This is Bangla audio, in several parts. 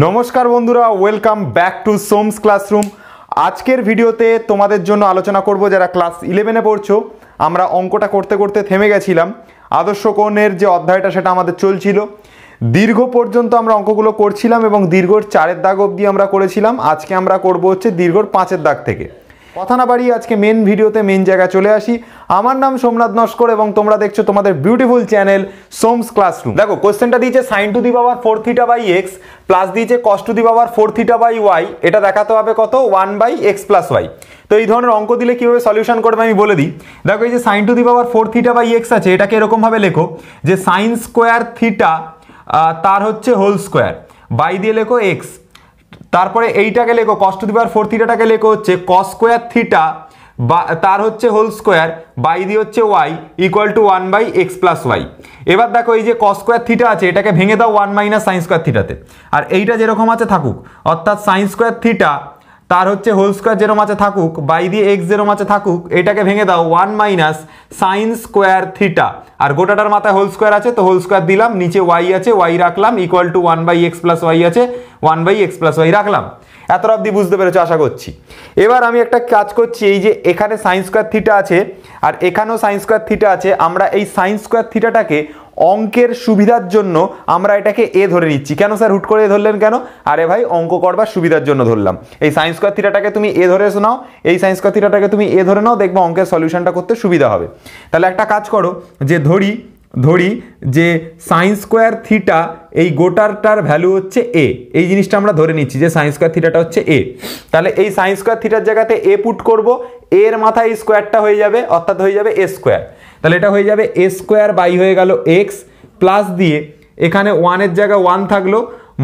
নমস্কার বন্ধুরা, ওয়েলকাম ব্যাক টু সোমস ক্লাসরুম। আজকের ভিডিওতে তোমাদের জন্য আলোচনা করব যারা ক্লাস 11-এ পড়ছো। আমরা অঙ্কটা করতে করতে থেমে গেছিলাম। আদর্শ কোণের যে অধ্যায়টা সেটা আমাদের চলছিল, দীর্ঘ পর্যন্ত আমরা অঙ্কগুলো করছিলাম এবং দীর্ঘর 4-এর দাগ অবধি আমরা করেছিলাম। আজকে আমরা করব হচ্ছে দীর্ঘর 5-এর দাগ থেকে। কথা না বাড়িয়ে আজকে মেন ভিডিওতে মেন জায়গায় চলে আসি। আমার নাম সোমনাথ নস্কর এবং তোমরা দেখছো তোমাদের বিউটিফুল চ্যানেল সোমস ক্লাসরুম। দেখো কোশ্চেনটা দিয়েছে sin to the power 4 theta by x plus দিয়েছে cos to the power 4 theta by y. এটা দেখাতে হবে কত 1 বাই এক্স প্লাস ওয়াই। তো এই ধরনের অঙ্ক দিলে কিভাবে সলিউশন করবে আমি বলে দিই। দেখো এই যে sin to the power 4 theta by x আছে, এটাকে এরকম ভাবে লেখো যে sin স্কোয়ার থিটা তার হচ্ছে হোল স্কোয়ার বাই দিয়ে লেখো এক্স। তারপরে এইটাকে লেখো cos টু দি পাওয়ার 4 থিটাটাকে লেখো হচ্ছে cos স্কোয়ার থিটা বা তার হচ্ছে হোল স্কোয়ার বাই দিয়ে হচ্ছে y equal to 1 by x plus y. এবার দেখো এই যে cos স্কোয়ার থিটা আছে, এটাকে ভেঙে দাও 1 মাইনাস সাইন স্কোয়ার থিটাতে। আর এইটা যেরকম আছে থাকুক, অর্থাৎ সাইন স্কোয়ার থিটা তার হচ্ছে হোল স্কোয়ার যেরকম আছে থাকুক বাই দিয়ে এক্স যেরকম আছে থাকুক। এটাকে ভেঙে দাও 1 মাইনাস সাইন স্কোয়ার থিটা, আর গোটাটার মাথায় হোল স্কোয়ার আছে তো হোল স্কোয়ার দিলাম, নিচে ওয়াই আছে ওয়াই রাখলাম equal to 1 by x plus y আছে 1 বাই এক্স প্লাস ওয়াই রাখলাম। এতটা অবধি বুঝতে পেরেছো আশা করছি। এবার আমি একটা কাজ করছি, এই যে এখানে সাইন স্কোয়ার থিটা আছে আর এখানেও সাইন স্কোয়ার থিটা আছে, আমরা এই সাইন স্কোয়ার থিটাটাকে অঙ্কের সুবিধার জন্য আমরা এটাকে এ ধরে নিচ্ছি। কেন স্যার হুট করে এ ধরলেন কেন? আরে ভাই অঙ্ক করবার সুবিধার জন্য ধরলাম। এই সাইন স্কোয়ার থিটাটাকে তুমি এ ধরে নাও, এই সাইন স্কোয়ার থিটাটাকে তুমি এ ধরে নাও, দেখবো অঙ্কের সলিউশনটা করতে সুবিধা হবে। তাহলে একটা কাজ করো যে ধরি যে সাইন স্কোয়ার থিটা এই গোটারটার ভ্যালু হচ্ছে এ। এই জিনিসটা আমরা ধরে নিচ্ছি যে সাইন স্কোয়ার থিটাটা হচ্ছে এ। তাহলে এই সাইন স্কোয়ার থিটার জায়গাতে এ পুট করব, এর মাথায় স্কোয়ারটা হয়ে যাবে, অর্থাৎ হয়ে যাবে এ স্কোয়ার। তাহলে এটা হয়ে যাবে এ স্কোয়ার বাই হয়ে গেল এক্স প্লাস দিয়ে এখানে 1-এর জায়গায় 1 থাকলো,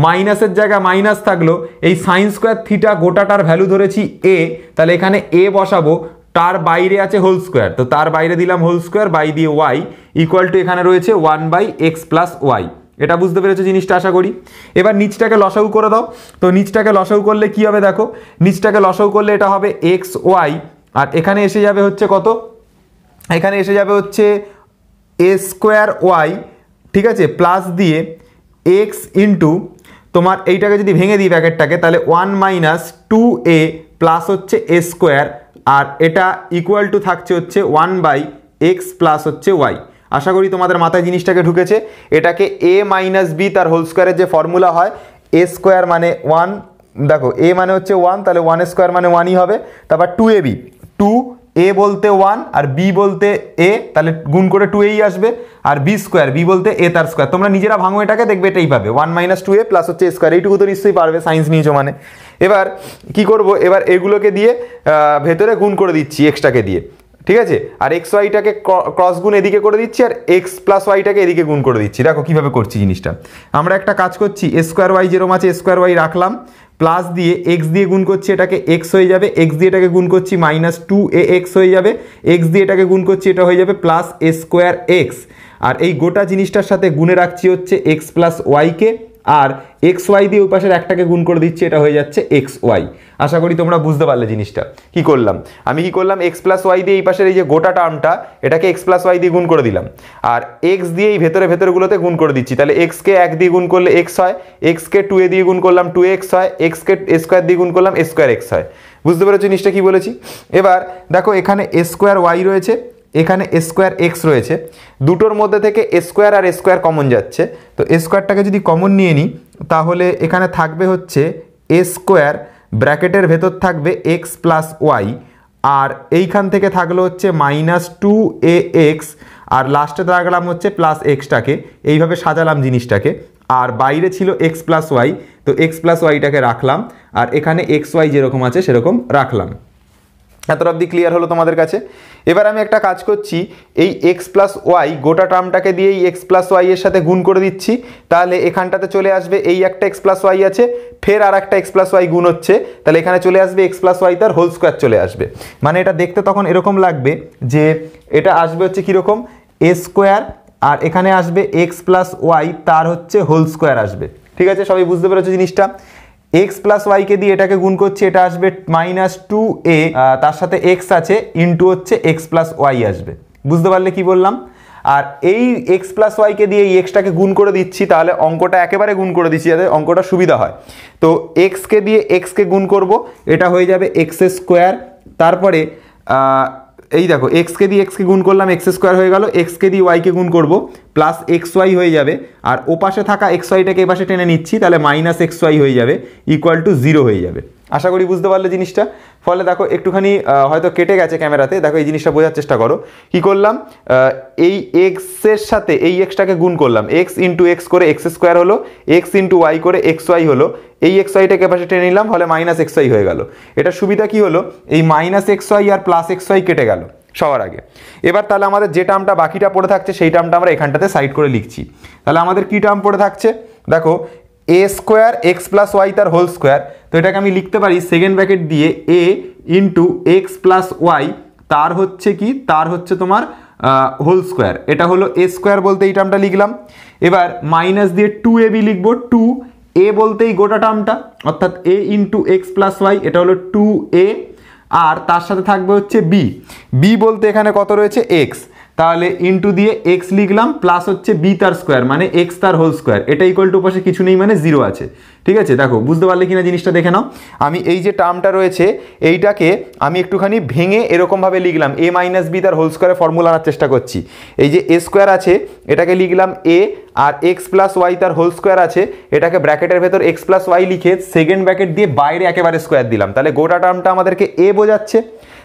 মাইনাসের জায়গায় মাইনাস থাকলো। এই সাইন স্কোয়ার থিটা গোটাটার ভ্যালু ধরেছি এ, তাহলে এখানে এ বসাবো, তার বাইরে আছে হোল স্কোয়ার তো তার বাইরে দিলাম হোল স্কোয়ার বাই দিয়ে ওয়াই ইকুয়াল টু এখানে রয়েছে 1 বাই এক্স প্লাস ওয়াই। এটা বুঝতে পেরেছো জিনিসটা আশা করি। এবার নিচটাকে লসাগু করে দাও। তো নিচটাকে লসাগু করলে কি হবে দেখো, নিচটাকে লসাগু করলে এটা হবে এক্স ওয়াই, আর এখানে এসে যাবে হচ্ছে কত, এখানে এসে যাবে হচ্ছে এ স্কোয়ার ওয়াই, ঠিক আছে, প্লাস দিয়ে এক্স ইন্টু তোমার এইটাকে যদি ভেঙে দিই ব্র্যাকেটটাকে তাহলে 1 মাইনাস 2a প্লাস হচ্ছে এ স্কোয়ার, আর এটা ইকুয়াল টু থাকছে হচ্ছে 1 বাই এক্স প্লাস হচ্ছে ওয়াই। আশা করি তোমাদের মাথায় জিনিসটাকে ঢুকেছে। এটাকে এ মাইনাস বি তার হোল স্কোয়ারের যে ফর্মুলা হয়, এ স্কোয়ার মানে 1, দেখো এ মানে হচ্ছে 1 তাহলে 1 স্কোয়ার মানে 1ই হবে। তারপর 2ab, 2 এ বলতে 1 আর বি বলতে এ, তাহলে গুণ করে 2a আসবে, আর বি স্কোয়ার বি বলতে এ তার স্কোয়ার। তোমরা নিজেরা ভাঙো এটাকে, দেখবে এটাই পাবে 1 মাইনাস 2a প্লাস হচ্ছে স্কোয়ার। এইটুকু তো নিশ্চয়ই পারবে, সায়েন্স নিয়েছো মানে। এবার কি করব, এবার এগুলোকে দিয়ে ভেতরে গুণ করে দিচ্ছি এক্সটাকে দিয়ে, ঠিক আছে, আর এক্স ওয়াইটাকে ক্রস গুণ এদিকে করে দিচ্ছি আর এক্স প্লাস ওয়াইটাকে এদিকে গুণ করে দিচ্ছি। দেখো কিভাবে করছি জিনিসটা। আমরা একটা কাজ করছি, এ স্কোয়ার ওয়াই যেরকম আছে এ স্কোয়ার ওয়াই রাখলাম, প্লাস দিয়ে এক্স দিয়ে গুণ করছি এটাকে এক্স হয়ে যাবে, এক্স দিয়ে এটাকে গুণ করছি মাইনাস 2a এক্স হয়ে যাবে, এক্স দিয়ে এটাকে গুণ করছি এটা হয়ে যাবে প্লাস এ স্কোয়ার এক্স। আর এই গোটা জিনিসটার সাথে গুণে রাখছি হচ্ছে এক্স প্লাস ওয়াইকে, আর এক্স ওয়াই দিয়ে ওই পাশের একটাকে গুণ করে দিচ্ছি, এটা হয়ে যাচ্ছে এক্স ওয়াই। আশা করি তোমরা বুঝতে পারলে জিনিসটা। কি করলাম আমি, কি করলাম, এক্স প্লাস ওয়াই দিয়ে এই পাশের এই যে গোটা টার্মটা এটাকে এক্স প্লাস ওয়াই দিয়ে গুণ করে দিলাম, আর এক্স দিয়ে এই ভেতরগুলোতে গুণ করে দিচ্ছি। তাহলে এক্সকে 1 দিয়ে গুণ করলে এক্স হয়, এক্সকে 2a দিয়ে গুণ করলাম 2x হয়, এক্সকে এ স্কোয়ার দিয়ে গুণ করলাম এ স্কোয়ার এক্স হয়। বুঝতে পেরেছো জিনিসটা কি বলেছি? এবার দেখো এখানে এ স্কোয়ার ওয়াই রয়েছে, এখানে এ স্কোয়ার এক্স রয়েছে, দুটোর মধ্যে থেকে এ স্কোয়ার আর এ স্কোয়ার কমন যাচ্ছে। তো এ স্কোয়ারটাকে যদি কমন নিয়ে নিই তাহলে এখানে থাকবে হচ্ছে এ স্কোয়ার, ব্র্যাকেটের ভেতর থাকবে এক্স প্লাস ওয়াই, আর এইখান থেকে থাকলো হচ্ছে মাইনাস 2a এক্স, আর লাস্টে রাখলাম হচ্ছে প্লাস এক্সটাকে, এইভাবে সাজালাম জিনিসটাকে। আর বাইরে ছিল এক্স প্লাস ওয়াই, তো এক্স প্লাস ওয়াইটাকে রাখলাম, আর এখানে এক্স ওয়াই যেরকম আছে সেরকম রাখলাম। এতটা অবধি ক্লিয়ার হলো তোমাদের কাছে। এবার আমি একটা কাজ করছি, এই এক্স প্লাস ওয়াই গোটা টার্মটাকে দিয়ে এই এক্স প্লাস ওয়াই এর সাথে গুণ করে দিচ্ছি, তাহলে এখানটাতে চলে আসবে এই একটা এক্স প্লাস ওয়াই আছে, ফের আর একটা এক্স প্লাস ওয়াই গুণ হচ্ছে, তাহলে এখানে চলে আসবে এক্স প্লাস ওয়াই তার হোল স্কোয়ার চলে আসবে। মানে এটা দেখতে তখন এরকম লাগবে যে এটা আসবে হচ্ছে কীরকম, এ স্কোয়ার আর এখানে আসবে এক্স প্লাস ওয়াই তার হচ্ছে হোল স্কোয়ার আসবে। ঠিক আছে, সবাই বুঝতে পেরেছো জিনিসটা। এক্স প্লাস ওয়াইকে দিয়ে এটাকে গুণ করছি, এটা আসবে মাইনাস 2a, তার সাথে এক্স আছে ইন্টু হচ্ছে এক্স প্লাস ওয়াই আসবে। বুঝতে পারলে কি বললাম? আর এই এক্স প্লাস ওয়াইকে দিয়ে এই এক্সটাকে গুণ করে দিচ্ছি, তাহলে অঙ্কটা একেবারে গুণ করে দিচ্ছি যাতে অঙ্কটা সুবিধা হয়। তো এক্সকে দিয়ে এক্সকে গুণ করব, এটা হয়ে যাবে এক্স স্কোয়ার। তারপরে এই দেখো এক্সকে দিয়ে এক্সকে গুণ করলাম, এক্স স্কোয়ার হয়ে গেল। এক্সকে দিয়ে ওয়াইকে গুণ করব, প্লাস এক্স ওয়াই হয়ে যাবে। আর ওপাশে থাকা এক্স ওয়াইটাকে এপাশে টেনে নিচ্ছি, তাহলে মাইনাস এক্স ওয়াই হয়ে যাবে, ইকুয়াল টু 0 হয়ে যাবে। আশা করি বুঝতে পারলে জিনিসটা। ফলে দেখো একটুখানি হয়তো কেটে গেছে ক্যামেরাতে, দেখো এই জিনিসটা বোঝার চেষ্টা করো। কি করলাম, এই এক্সের সাথে এই এক্সটাকে গুণ করলাম, এক্স ইন্টু এক্স করে এক্স স্কোয়ার হলো, এক্স ইন্টু ওয়াই করে এক্স ওয়াই হলো, এই এক্স ওয়াইটাকে পাশে টেনে নিলাম, ফলে মাইনাস এক্স ওয়াই হয়ে গেল। এটা সুবিধা কি হলো, এই মাইনাস এক্স ওয়াই আর প্লাস এক্স ওয়াই কেটে গেল সবার আগে। এবার তাহলে আমাদের যে টার্মটা বাকিটা পড়ে থাকছে সেই টার্মটা আমরা এখানটাতে সাইড করে লিখছি। তাহলে আমাদের কি টার্ম পড়ে থাকছে, দেখো এ স্কোয়ার এক্স প্লাস ওয়াই তার হোল স্কোয়ার। তো এটাকে আমি লিখতে পারি সেকেন্ড ব্র্যাকেট দিয়ে এ ইন্টু এক্স প্লাস ওয়াই তার হচ্ছে কি, তার হচ্ছে তোমার হোল স্কোয়ার। এটা হলো এ স্কোয়ার বলতে এই টার্মটা লিখলাম। এবার মাইনাস দিয়ে 2ab লিখবো, 2a বলতে এই গোটা টার্মটা, অর্থাৎ এ ইন্টু এক্স প্লাস ওয়াই, এটা হলো 2a। আর তার সাথে থাকবে হচ্ছে বি, বি বলতে এখানে কত রয়েছে এক্স, তাহলে ইন্টু দিয়ে এক্স লিখলাম, প্লাস হচ্ছে বি তার স্কোয়ার মানে এক্স তার হোল স্কোয়ার। এটা ইকুয়াল টু পাশে কিছু নেই মানে 0 আছে। ঠিক আছে, দেখো বুঝতে পারলে কিনা জিনিসটা দেখে নাও। আমি এই যে টার্মটা রয়েছে এইটাকে আমি একটুখানি ভেঙে এরকমভাবে লিখলাম, এ মাইনাস বি তার হোল স্কোয়ারে ফর্মুলা আনার চেষ্টা করছি। এই যে এ স্কোয়ার আছে এটাকে লিখলাম এ, আর এক্স প্লাস ওয়াই তার হোল স্কোয়ার আছে, এটাকে ব্র্যাকেটের ভেতর এক্স প্লাস ওয়াই লিখে সেকেন্ড ব্র্যাকেট দিয়ে বাইরে একেবারে স্কোয়ার দিলাম, তাহলে গোটা টার্মটা আমাদেরকে এ বোঝাচ্ছে।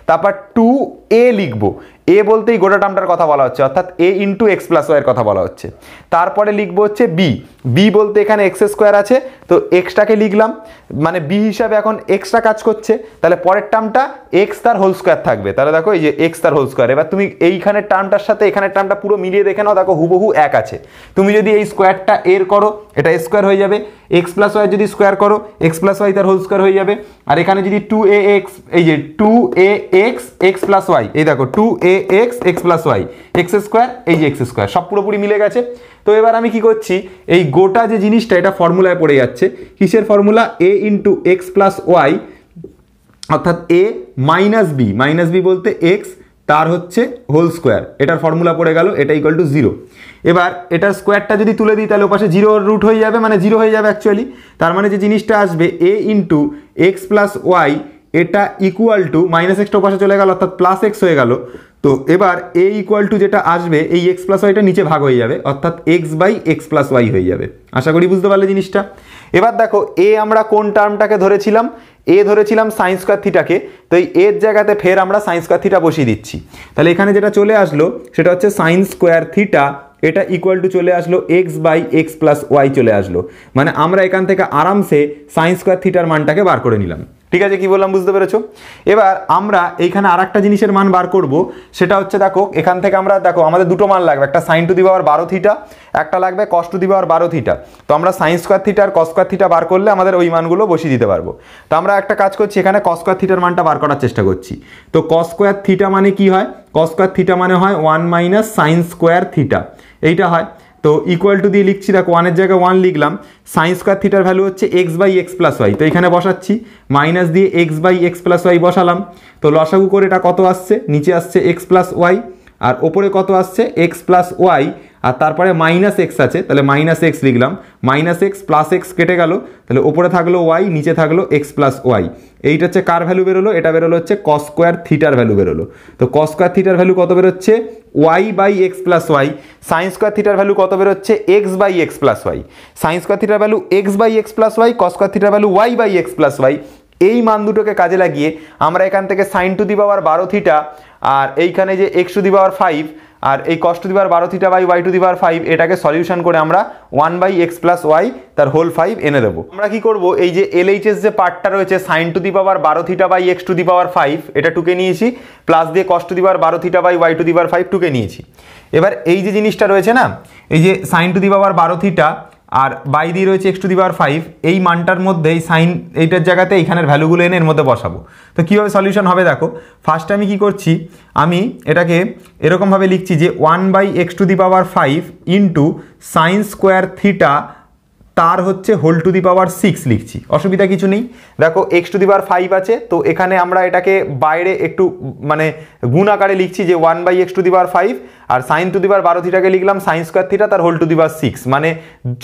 তারপর 2a লিখবো, এ বলতেই গোটা টার্মটার কথা বলা হচ্ছে, অর্থাৎ এ ইন্টু এক্স প্লাস ওয়াইয়ের কথা বলা হচ্ছে। তারপরে লিখবো হচ্ছে বি, বি বলতে এখানে এক্স স্কোয়ার আছে, তো এক্সটাকে লিখলাম, মানে বি হিসাবে এখন এক্সটা কাজ করছে, তাহলে পরের টার্মটা এক্স তার হোল স্কোয়ার থাকবে। তাহলে দেখো এই যে এক্স তার হোল স্কোয়ার। এবার তুমি এইখানের টার্মটার সাথে এখানের টার্মটা পুরো মিলিয়ে দেখে নাও, দেখো হুবহু এক আছে। তুমি যদি এই স্কোয়ারটা এর করো, এটা স্কোয়ার হয়ে যাবে, এক্স প্লাস ওয়াই যদি স্কোয়ার করো এক্স প্লাস ওয়াই তার হোল স্কোয়ার হয়ে যাবে। আর এখানে যদি 2ax, এই যে 2ax এক্স প্লাস ওয়াই, এই দেখো 2ax x plus y, x square, এই যে এক্স স্কোয়ার, সব পুরোপুরি মিলে গেছে। তো এবার আমি কি করছি, এই গোটা যে জিনিসটা এটা ফর্মুলায় পড়ে যাচ্ছে। কিসের ফর্মুলা, এ ইন্টু এক্স প্লাস ওয়াই, অর্থাৎ এ মাইনাস বি বলতে এক্স তার হচ্ছে হোল স্কোয়ার, এটার ফর্মুলা পড়ে গেল, এটা ইকুয়াল টু 0। এবার এটার স্কোয়ারটা যদি তুলে দিই তাহলে ওপাশে 0 রুট হয়ে যাবে, মানে 0 হয়ে যাবে অ্যাকচুয়ালি। তার মানে যে জিনিসটা আসবে এ ইন্টু এক্স প্লাস ওয়াই, এটা ইকুয়াল টু মাইনাস এক্সটা ওপাশে চলে গেল, অর্থাৎ প্লাস এক্স হয়ে গেল। তো এবার এ ইকুয়াল টু যেটা আসবে, এই এক্স প্লাস ওয়াইটা নিচে ভাগ হয়ে যাবে, অর্থাৎ x by x plus y হয়ে যাবে। আশা করি বুঝতে পারলে জিনিসটা। এবার দেখো এ আমরা কোন টার্মটাকে ধরেছিলাম, এ ধরেছিলাম সাইন স্কোয়ার থিটাকে, তো এই এর জায়গাতে ফের আমরা সাইন স্কোয়ার থিটা বসিয়ে দিচ্ছি। তাহলে এখানে যেটা চলে আসলো সেটা হচ্ছে সাইন স্কোয়ার থিটা, এটা ইকুয়াল টু চলে আসলো x by x plus y চলে আসলো, মানে আমরা এখান থেকে আরামসে সাইন স্কোয়ার থিটার মানটাকে বার করে নিলাম। ঠিক আছে, কি বললাম বুঝতে পেরেছো? এবার আমরা এইখানে আর একটা জিনিসের মান বার করব, সেটা হচ্ছে দেখো এখান থেকে আমরা দেখো আমাদের দুটো মান লাগবে, একটা sine to the power 12 theta, একটা লাগবে কস টু দি পাওয়ার 12 থিটা। তো আমরা সাইন স্কোয়ার থিটা আর কস স্কোয়ার থিটা বার করলে আমাদের ওই মানগুলো বসিয়ে দিতে পারবো। তো আমরা একটা কাজ করছি, এখানে কস স্কোয়ার থিটার মানটা বার করার চেষ্টা করছি। তো কস স্কোয়ার থিটা মানে কি হয়, কস স্কোয়ার থিটা মানে হয় 1 মাইনাস সাইন স্কোয়ার থিটা, এইটা হয়। তো ইকুয়াল টু দিয়ে লিখছি, দেখো 1 এর জায়গায় 1 লিখলাম, সাইন স্কোয়ার থিটার ভ্যালু হচ্ছে x by x plus y, তো এখানে বসাচ্ছি, মাইনাস দিয়ে x by x plus y বসালাম। তো লসাগু করে এটা কত আসছে, নিচে আসছে এক্স প্লাস ওয়াই, আর ওপরে কত আসছে এক্স প্লাস ওয়াই, আর তারপরে মাইনাস এক্স আছে, তাহলে মাইনাস এক্স লিখলাম, মাইনাস এক্স প্লাস এক্স কেটে গেল, তাহলে ওপরে থাকলো ওয়াই, নিচে থাকলো এক্স প্লাস ওয়াই। এইটা হচ্ছে কার ভ্যালু বেরোলো, এটা বেরোলো হচ্ছে কস স্কোয়ার থিটার ভ্যালু বেরোলো। তো কস স্কোয়ার থিটার ভ্যালু কত বেরোচ্ছে, Y by x plus Y. Sine square থিটার ভ্যালু কত বেরোচ্ছে, X by x plus Y. Sine square থিটার value X by x plus Y, cos square থিটার value Y by x plus Y. এই মান দুটোকে কাজে লাগিয়ে আমরা এখান থেকে sine to the power 12 theta, আর এইখানে যে এক্স টু দি পাওয়ার 5, আর এই cos to the power 12 theta by Y to the power 5, এটাকে সলিউশন করে আমরা 1 বাই এক্স প্লাস ওয়াই তার হোল 5 এনে দেবো। আমরা কি করব, এই যে এলএইচএস যে পার্টটা রয়েছে sine to the power 12 theta by x to the power 5, এটা টুকে নিয়েছি, প্লাস দিয়ে cos to the power 12 theta by Y to the power 5 টুকে নিয়েছি। এবার এই যে জিনিসটা রয়েছে না, এই যে sine to the power 12 theta আর বাই দিয়ে রয়েছে এক্স টু দি পাওয়ার 5, এই মানটার মধ্যে এই সাইন এইটার জায়গাতে এইখানের ভ্যালুগুলো এনে এর মধ্যে বসাবো। তো কীভাবে সলিউশন হবে দেখো, ফার্স্ট আমি কি করছি, আমি এটাকে এরকমভাবে লিখছি যে 1 by x to the power 5 into sine square theta তার হচ্ছে হোল টু দি পাওয়ার 6 লিখছি, অসুবিধা কিছু নেই। দেখো এক্স টু দি পাওয়ার 5 আছে, তো এখানে আমরা এটাকে বাইরে একটু মানে গুণ আকারে লিখছি যে 1/x টু দি পাওয়ার 5, আর সাইন টু দি পাওয়ার 12 থিটাকে লিখলাম সাইন স্কোয়ার থিটা তার হোল টু দি পাওয়ার 6, মানে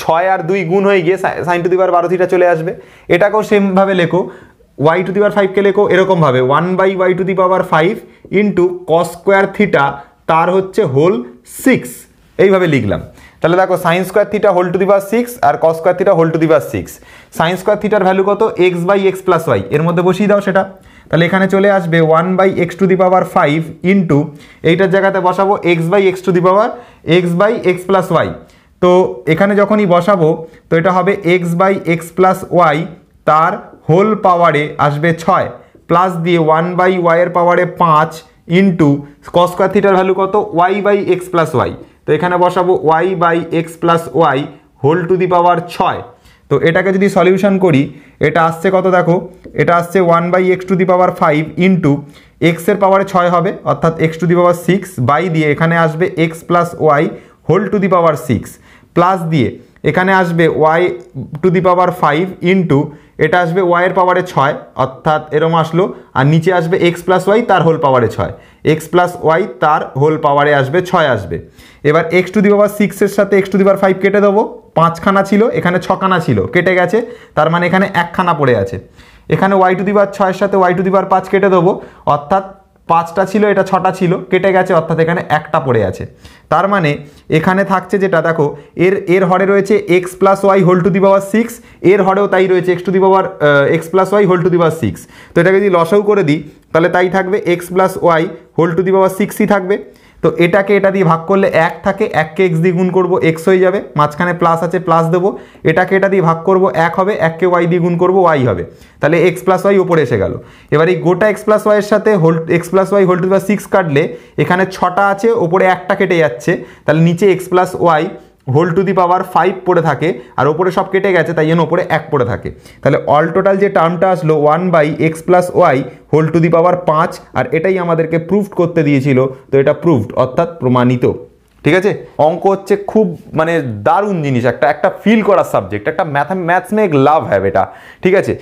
6 আর 2 গুণ হয়ে গিয়ে sine to the power 12 theta চলে আসবে। এটাকেও সেমভাবে লেখো, y টু দি পাওয়ার 5 কে লেখো এরকমভাবে 1/y to the power 5 into cos square theta তার হচ্ছে হোল 6, এইভাবে লিখলাম। তাহলে দেখো sine square theta whole to the power 6 আর cos square theta whole to the power 6। Sine square থিটার ভ্যালু কত? x/x + y, এর মধ্যে বসিয়ে দাও সেটা। তাহলে এখানে চলে আসবে 1/x to the power 5 into এইটার জায়গাতে বসাবো x/x two the power x/x + y। তো এখানে যখনই বসাবো তো এটা হবে x/x + y তার হোল পাওয়ারে আসবে 6 প্লাস দিয়ে 1/y এর পাওয়ারে 5 ইন্টু কস স্কোয়ার থিটার ভ্যালু কত? y/x + y। তো এখানে বসাবো y/x + y whole to the power 6। তো এটাকে যদি সলিউশন করি এটা আসছে কত দেখো, এটা আসছে 1/x to the power 5 into x এর পাওয়ারে 6 হবে অর্থাৎ x to the power 6 by দিয়ে এখানে আসবে x + y whole to the power 6 plus দিয়ে এখানে আসবে y to the power 5 into এটা আসবে y এর পাওয়ারে 6 অর্থাৎ এরম আসলো, আর নিচে আসবে x + y তার হোল পাওয়ারে 6, x + y তার হোল পাওয়ারে আসবে 6 আসবে। এবার x টু দি পাওয়ার 6 এর সাথে x টু দি পাওয়ার 5 কেটে দেবো, 5 খানা ছিল এখানে 6 খানা ছিল, কেটে গেছে, তার মানে এখানে 1 খানা পড়ে আছে। এখানে y টু দি পাওয়ার 6 এর সাথে y টু দি পাওয়ার 5 কেটে দেবো, অর্থাৎ 5টা ছিল এটা 6টা ছিল, কেটে গেছে অর্থাৎ এখানে 1টা পড়ে আছে। তার মানে এখানে থাকছে যেটা দেখো এর হরে রয়েছে x + y whole to the power 6, এর হরেও তাই রয়েছে x to the power x + y whole to the power 6। তো এটাকে যদি লসাগু করে দিই তাহলে তাই থাকবে x + y whole to the power 6ই থাকবে। তো এটাকে এটা দিয়ে ভাগ করলে 1 থাকে, 1কে x দিয়ে গুণ করবো x হয়ে যাবে, মাঝখানে প্লাস আছে প্লাস দেবো, এটাকে এটা দিয়ে ভাগ করবো 1 হবে, 1কে y দিয়ে গুণ করবো y হবে, তাহলে x + y উপরে এসে গেল। এবার এই গোটা x + y এর সাথে x + y whole to the power 6 কাটলে এখানে 6টা আছে, ওপরে 1টা কেটে যাচ্ছে, তাহলে নিচে x + y whole to the power 5 পড়ে থাকে, আর ওপরে সব কেটে গেছে তাই জন্য ওপরে 1 পড়ে থাকে। তাহলে অল টোটাল যে টার্মটা আসলো 1/x + y whole to the power 5, আর এটাই আমাদেরকে প্রুফড করতে দিয়েছিল, তো এটা প্রুফড অর্থাৎ প্রমাণিত। ঠিক আছে, অঙ্ক হচ্ছে খুব মানে দারুণ জিনিস, একটা ফিল করার সাবজেক্ট, একটা ম্যাথস মে এক লাভ হ্যাভ এটা। ঠিক আছে,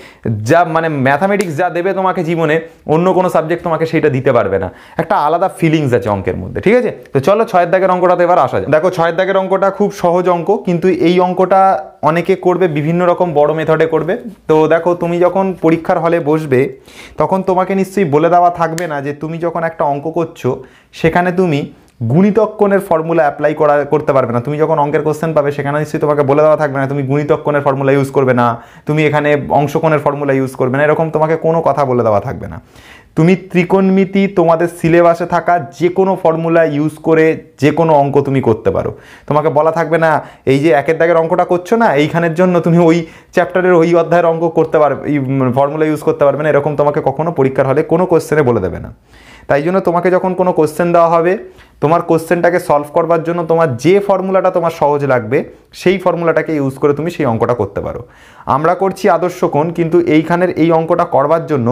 যা মানে ম্যাথামেটিক্স যা দেবে তোমাকে জীবনে অন্য কোনো সাবজেক্ট তোমাকে সেটা দিতে পারবে না, একটা আলাদা ফিলিংস আছে অঙ্কের মধ্যে। ঠিক আছে, তো চলো 6 দাগের অঙ্কটাতে এবার আসা যায়। দেখো 6 দাগের অঙ্কটা খুব সহজ অঙ্ক, কিন্তু এই অঙ্কটা অনেকে করবে বিভিন্ন রকম বড় মেথডে করবে। তো দেখো তুমি যখন পরীক্ষার হলে বসবে তখন তোমাকে নিশ্চয়ই বলে দেওয়া থাকবে না যে তুমি যখন একটা অঙ্ক করছো সেখানে তুমি গুণিতক কোণের ফর্মুলা অ্যাপ্লাই করতে পারবে না। তুমি যখন অঙ্কের কোশ্চেন পাবে সেখানে নিশ্চয়ই তোমাকে বলে দেওয়া থাকবে না তুমি গুণিতক কোণের ফর্মুলা ইউজ করবে না, তুমি এখানে অংশকোণের ফর্মুলা ইউজ করবে না, এরকম তোমাকে কোনো কথা বলে দেওয়া থাকবে না। তুমি ত্রিকোণমিতি তোমাদের সিলেবাসে থাকা যে কোনো ফর্মুলা ইউজ করে যে কোনো অঙ্ক তুমি করতে পারো। তোমাকে বলা থাকবে না এই যে 1 দাগের অঙ্কটা করছো না এইখানের জন্য তুমি ওই চ্যাপ্টারের ওই অধ্যায়ের অঙ্ক করতে পারবে, এই ফর্মুলা ইউজ করতে পারবে না, এরকম তোমাকে কখনো পরীক্ষার হলে কোনো কোশ্চেনে বলে দেবে না। তাই জন্য তোমাকে যখন কোনো কোশ্চেন দেওয়া হবে তোমার কোশ্চেনটাকে সলভ করবার জন্য তোমার যে ফর্মুলাটা তোমার সহজ লাগবে সেই ফর্মুলাটাকে ইউজ করে তুমি সেই অঙ্কটা করতে পারো। আমরা করছি আদর্শ কোণ, কিন্তু এইখানের এই অঙ্কটা করবার জন্য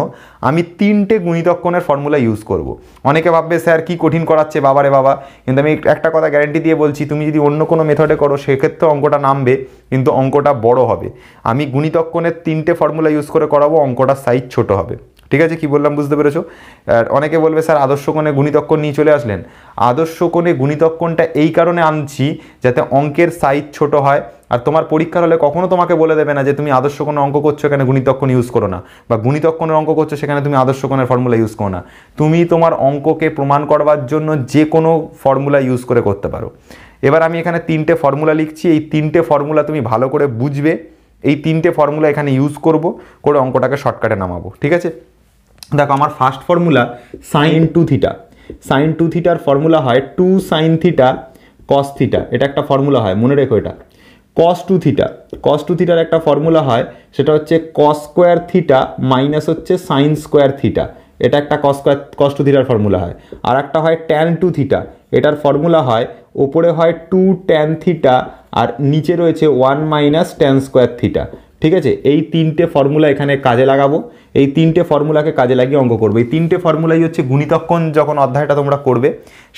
আমি 3টে গুণিতক কোণের ফর্মুলা ইউজ করব। অনেকে ভাববে স্যার কি কঠিন করাচ্ছে বাবারে বাবা, কিন্তু আমি একটা কথা গ্যারান্টি দিয়ে বলছি তুমি যদি অন্য কোনো মেথডে করো সেক্ষেত্রে অঙ্কটা নামবে কিন্তু অঙ্কটা বড় হবে। আমি গুণিতক কোণের 3টে ফর্মুলা ইউজ করে করাবো, অঙ্কটার সাইজ ছোট হবে। ঠিক আছে, কি বললাম বুঝতে পেরেছো? আর অনেকে বলবে স্যার আদর্শ কোণে গুণিতক কোণ নিয়ে চলে আসলেন। আদর্শ কোণে গুণিতক কোণটা এই কারণে আনছি যাতে অঙ্কের সাইজ ছোট হয়, আর তোমার পরীক্ষার হলে কখনো তোমাকে বলে দেবে না যে তুমি আদর্শ কোণে অঙ্ক করছো এখানে গুণিতক কোণ ইউজ করো না, বা গুণিতক কোণের অঙ্ক করছো সেখানে তুমি আদর্শ কোণের ফর্মুলা ইউজ করো না। তুমি তোমার অঙ্ককে প্রমাণ করবার জন্য যে কোনো ফর্মুলা ইউজ করে করতে পারো। এবার আমি এখানে 3টে ফর্মুলা লিখছি, এই 3টে ফর্মুলা তুমি ভালো করে বুঝবে, এই 3টে ফর্মুলা এখানে ইউজ করে অঙ্কটাকে শর্টকাটে নামাবো। ঠিক আছে, দেখো আমার ফার্স্ট ফর্মুলা সাইন 2 থিটা। সাইন 2 থিটার ফর্মুলা হয় 2 sin থিটা কস থিটা, এটা একটা ফর্মুলা হয় মনে রেখো। এটা কস 2 থিটা, কস 2 থিটার একটা ফর্মুলা হয় সেটা হচ্ছে কস স্কোয়ার থিটা মাইনাস হচ্ছে সাইন স্কোয়ার থিটা, এটা একটা কস 2 থিটার ফর্মুলা হয়। আর একটা হয় ট্যান 2 থিটা, এটার ফর্মুলা হয় ওপরে হয় 2 ট্যান থিটা আর নিচে রয়েছে 1 মাইনাস ট্যান স্কোয়ার থিটা। ঠিক আছে, এই 3টে ফর্মুলা এখানে কাজে লাগাবো, এই 3টে ফর্মুলাকে কাজে লাগিয়ে অঙ্ক করবো। এই 3টে ফর্মুলাই হচ্ছে গুণিতক কোণ যখন অধ্যায়টা তোমরা করবে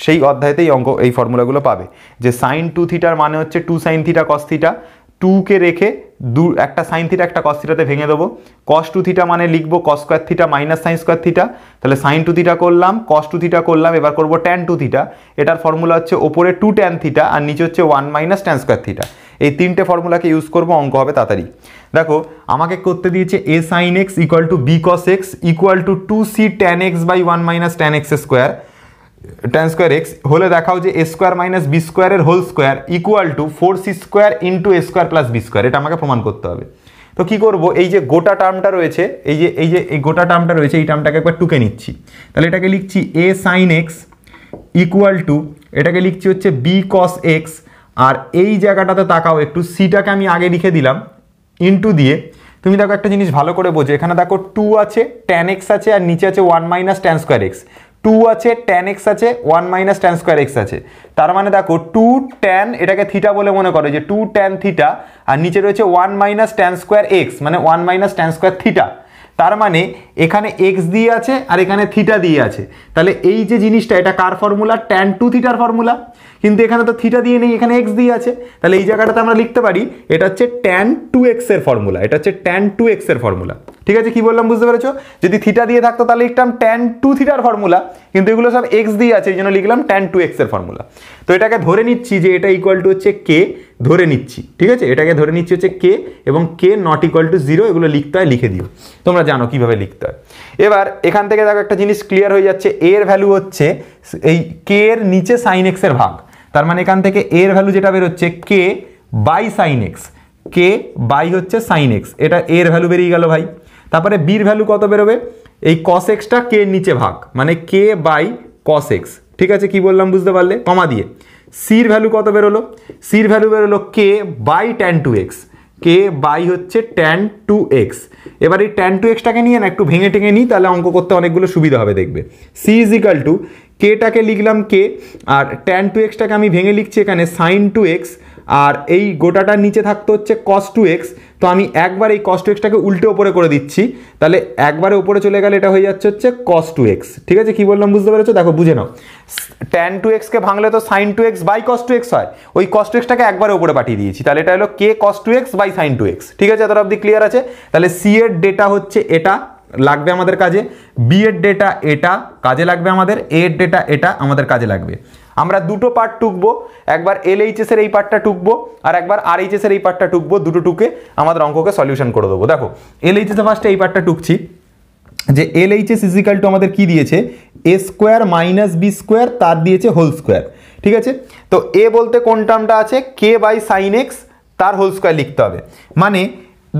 সেই অধ্যায়তেই এই ফর্মুলাগুলো পাবে। যে সাইন 2 থিটার মানে হচ্ছে 2 sin থিটা কস থিটা, 2কে রেখে একটা সাইন থিটা একটা কস থিটাতে ভেঙে দেবো। কস 2 থিটা মানে লিখবো কস square theta minus sine square theta, তাহলে সাইন 2 থিটা করলাম, কস 2 থিটা করলাম, এবার করবো ট্যান 2 থিটা। এটার ফর্মুলা হচ্ছে ওপরে 2 ট্যান থিটা আর নিচে হচ্ছে 1 মাইনাস ট্যান স্কোয়ার থিটা। এই তিনটে ফর্মুলাকে ইউজ করবো, অঙ্ক হবে তাড়াতাড়ি। দেখো আমাকে করতে দিয়েছে A sine X equal to B cos X equal to 2c tan X by 1 minus tan X square tan square X হলে দেখাও যে এ স্কোয়ার মাইনাস বি স্কোয়ারের whole square equal to 4c square into A square plus B square. এটা আমাকে প্রমাণ করতে হবে। তো কি করব, এই যে গোটা টার্মটা রয়েছে, এই গোটা টার্মটা রয়েছে, এই টার্মটাকে একবার টুকে নিচ্ছি। তাহলে এটাকে লিখছি এ সাইন এক্স ইকুয়াল টু, এটাকে লিখছি হচ্ছে বি কস এক্স, আর এই জায়গাটাতে তাকাও একটু, সিটাকে আমি আগে লিখে দিলাম ইন্টু দিয়ে। তুমি দেখো একটা জিনিস ভালো করে বোঝো, এখানে দেখো 2 আছে, ট্যান এক্স আছে, আর নিচে আছে 1 মাইনাস ট্যান স্কোয়ার এক্স। 2 আছে, ট্যান এক্স আছে, 1 মাইনাস ট্যান স্কোয়ার এক্স আছে। তার মানে দেখো 2 ট্যান, এটাকে থিটা বলে মনে করো যে 2 ট্যান থিটা, আর নিচে রয়েছে 1 মাইনাস ট্যান স্কোয়ার এক্স মানে 1 মাইনাস ট্যান স্কোয়ার থিটা। তার মানে এখানে এক্স দিয়ে আছে আর এখানে থিটা দিয়ে আছে। তাহলে এই যে জিনিসটা, এটা কার ফর্মুলা? ট্যান 2 থিটার ফর্মুলা। কিন্তু এখানে তো থিটা দিয়ে নেই, এখানে এক্স দিয়ে আছে। তাহলে এই জায়গাটাতে আমরা লিখতে পারি এটা হচ্ছে ট্যান 2x এর ফর্মুলা, এটা হচ্ছে ট্যান 2x এর ফর্মুলা। ঠিক আছে, কি বললাম বুঝতে পেরেছো? যদি থিটা দিয়ে থাকতো তাহলে লিখতাম ট্যান 2 থিটার ফর্মুলা, কিন্তু এগুলো সব এক্স দিয়ে আছে, এই জন্য লিখলাম ট্যান 2x এর ফর্মুলা। তো এটাকে ধরে নিচ্ছি যে এটা ইকুয়াল টু হচ্ছে কে, ধরে নিচ্ছি। ঠিক আছে, এটাকে ধরে নিচ্ছি হচ্ছে কে, এবং কে নট ইকুয়াল টু 0, এগুলো লিখতে হয়, লিখে দিও, তোমরা জানো কিভাবে লিখতে হয়। এবার এখান থেকে দেখো একটা জিনিস ক্লিয়ার হয়ে যাচ্ছে, এর ভ্যালু হচ্ছে এই কে এর নিচে সাইন এক্স এর ভাগ। তার মানে এখান থেকে এর ভ্যালু যেটা বেরোচ্ছে K by sine X, K by হচ্ছে সাইন এক্স, এটা এর ভ্যালু বেরিয়ে গেল ভাই। তারপরে বির ভ্যালু কত বেরোবে? এই কস এক্সটা কে এর নিচে ভাগ, মানে কে বাই কস এক্স। ঠিক আছে, কি বললাম বুঝতে পারলে? কমা দিয়ে সির ভ্যালু কত বেরোলো? সির ভ্যালু বেরোলো K by tan 2x, K by হচ্ছে ট্যান 2x। এবার এই ট্যান 2xটাকে নিয়ে না একটু ভেঙে টেঙে নিই, তাহলে অঙ্ক করতে অনেকগুলো সুবিধা হবে দেখবে। সি ইজ ইকাল টু কেটাকে লিখলাম কে, আর ট্যান 2xটাকে আমি ভেঙে লিখছি এখানে সাইন 2x, আর এই গোটাটার নিচে থাকতে হচ্ছে কস 2x। তো আমি একবার এই কস 2xটাকে উল্টে ওপরে করে দিচ্ছি, তাহলে একবারে ওপরে চলে গেলে এটা হয়ে যাচ্ছে হচ্ছে কস 2x। ঠিক আছে, কি বললাম বুঝতে পেরেছো? দেখো বুঝে নাও, ট্যান 2xকে ভাঙলে তো sign 2x by cos 2x হয়, ওই কস 2xটাকে একবারে ওপরে পাঠিয়ে দিয়েছি, তাহলে এটা হলো কে কস 2x বাই সাইন 2x। ঠিক আছে, এতটা অবধি ক্লিয়ার আছে? তাহলে সি এর ডেটা হচ্ছে এটা, লাগবে আমাদের কাজে, বি এর ডেটা এটা কাজে লাগবে আমাদের, এ এর ডেটা এটা আমাদের কাজে লাগবে। আমরা দুটো পার্ট টুকবো, একবার এলএইচএস এর এই পার্টটা টুকবো আর একবার আরএইচএস এর এই পার্টটা টুকবো, দুটো টুকে আমাদের অঙ্ককে সলিউশন করে দেবো। দেখো এলএইচএস এর ফার্স্টে এই পার্টটা টুকছি, যে এলএইচএস ইজ ইকুয়াল টু আমাদের কি দিয়েছে? এ স্কোয়ার মাইনাস বি স্কোয়ার, তার দিয়েছে হোল স্কোয়ার। ঠিক আছে, তো এ বলতে কোন টার্মটা আছে? কে বাই সাইন এক্স, তার হোল স্কোয়ার লিখতে হবে। মানে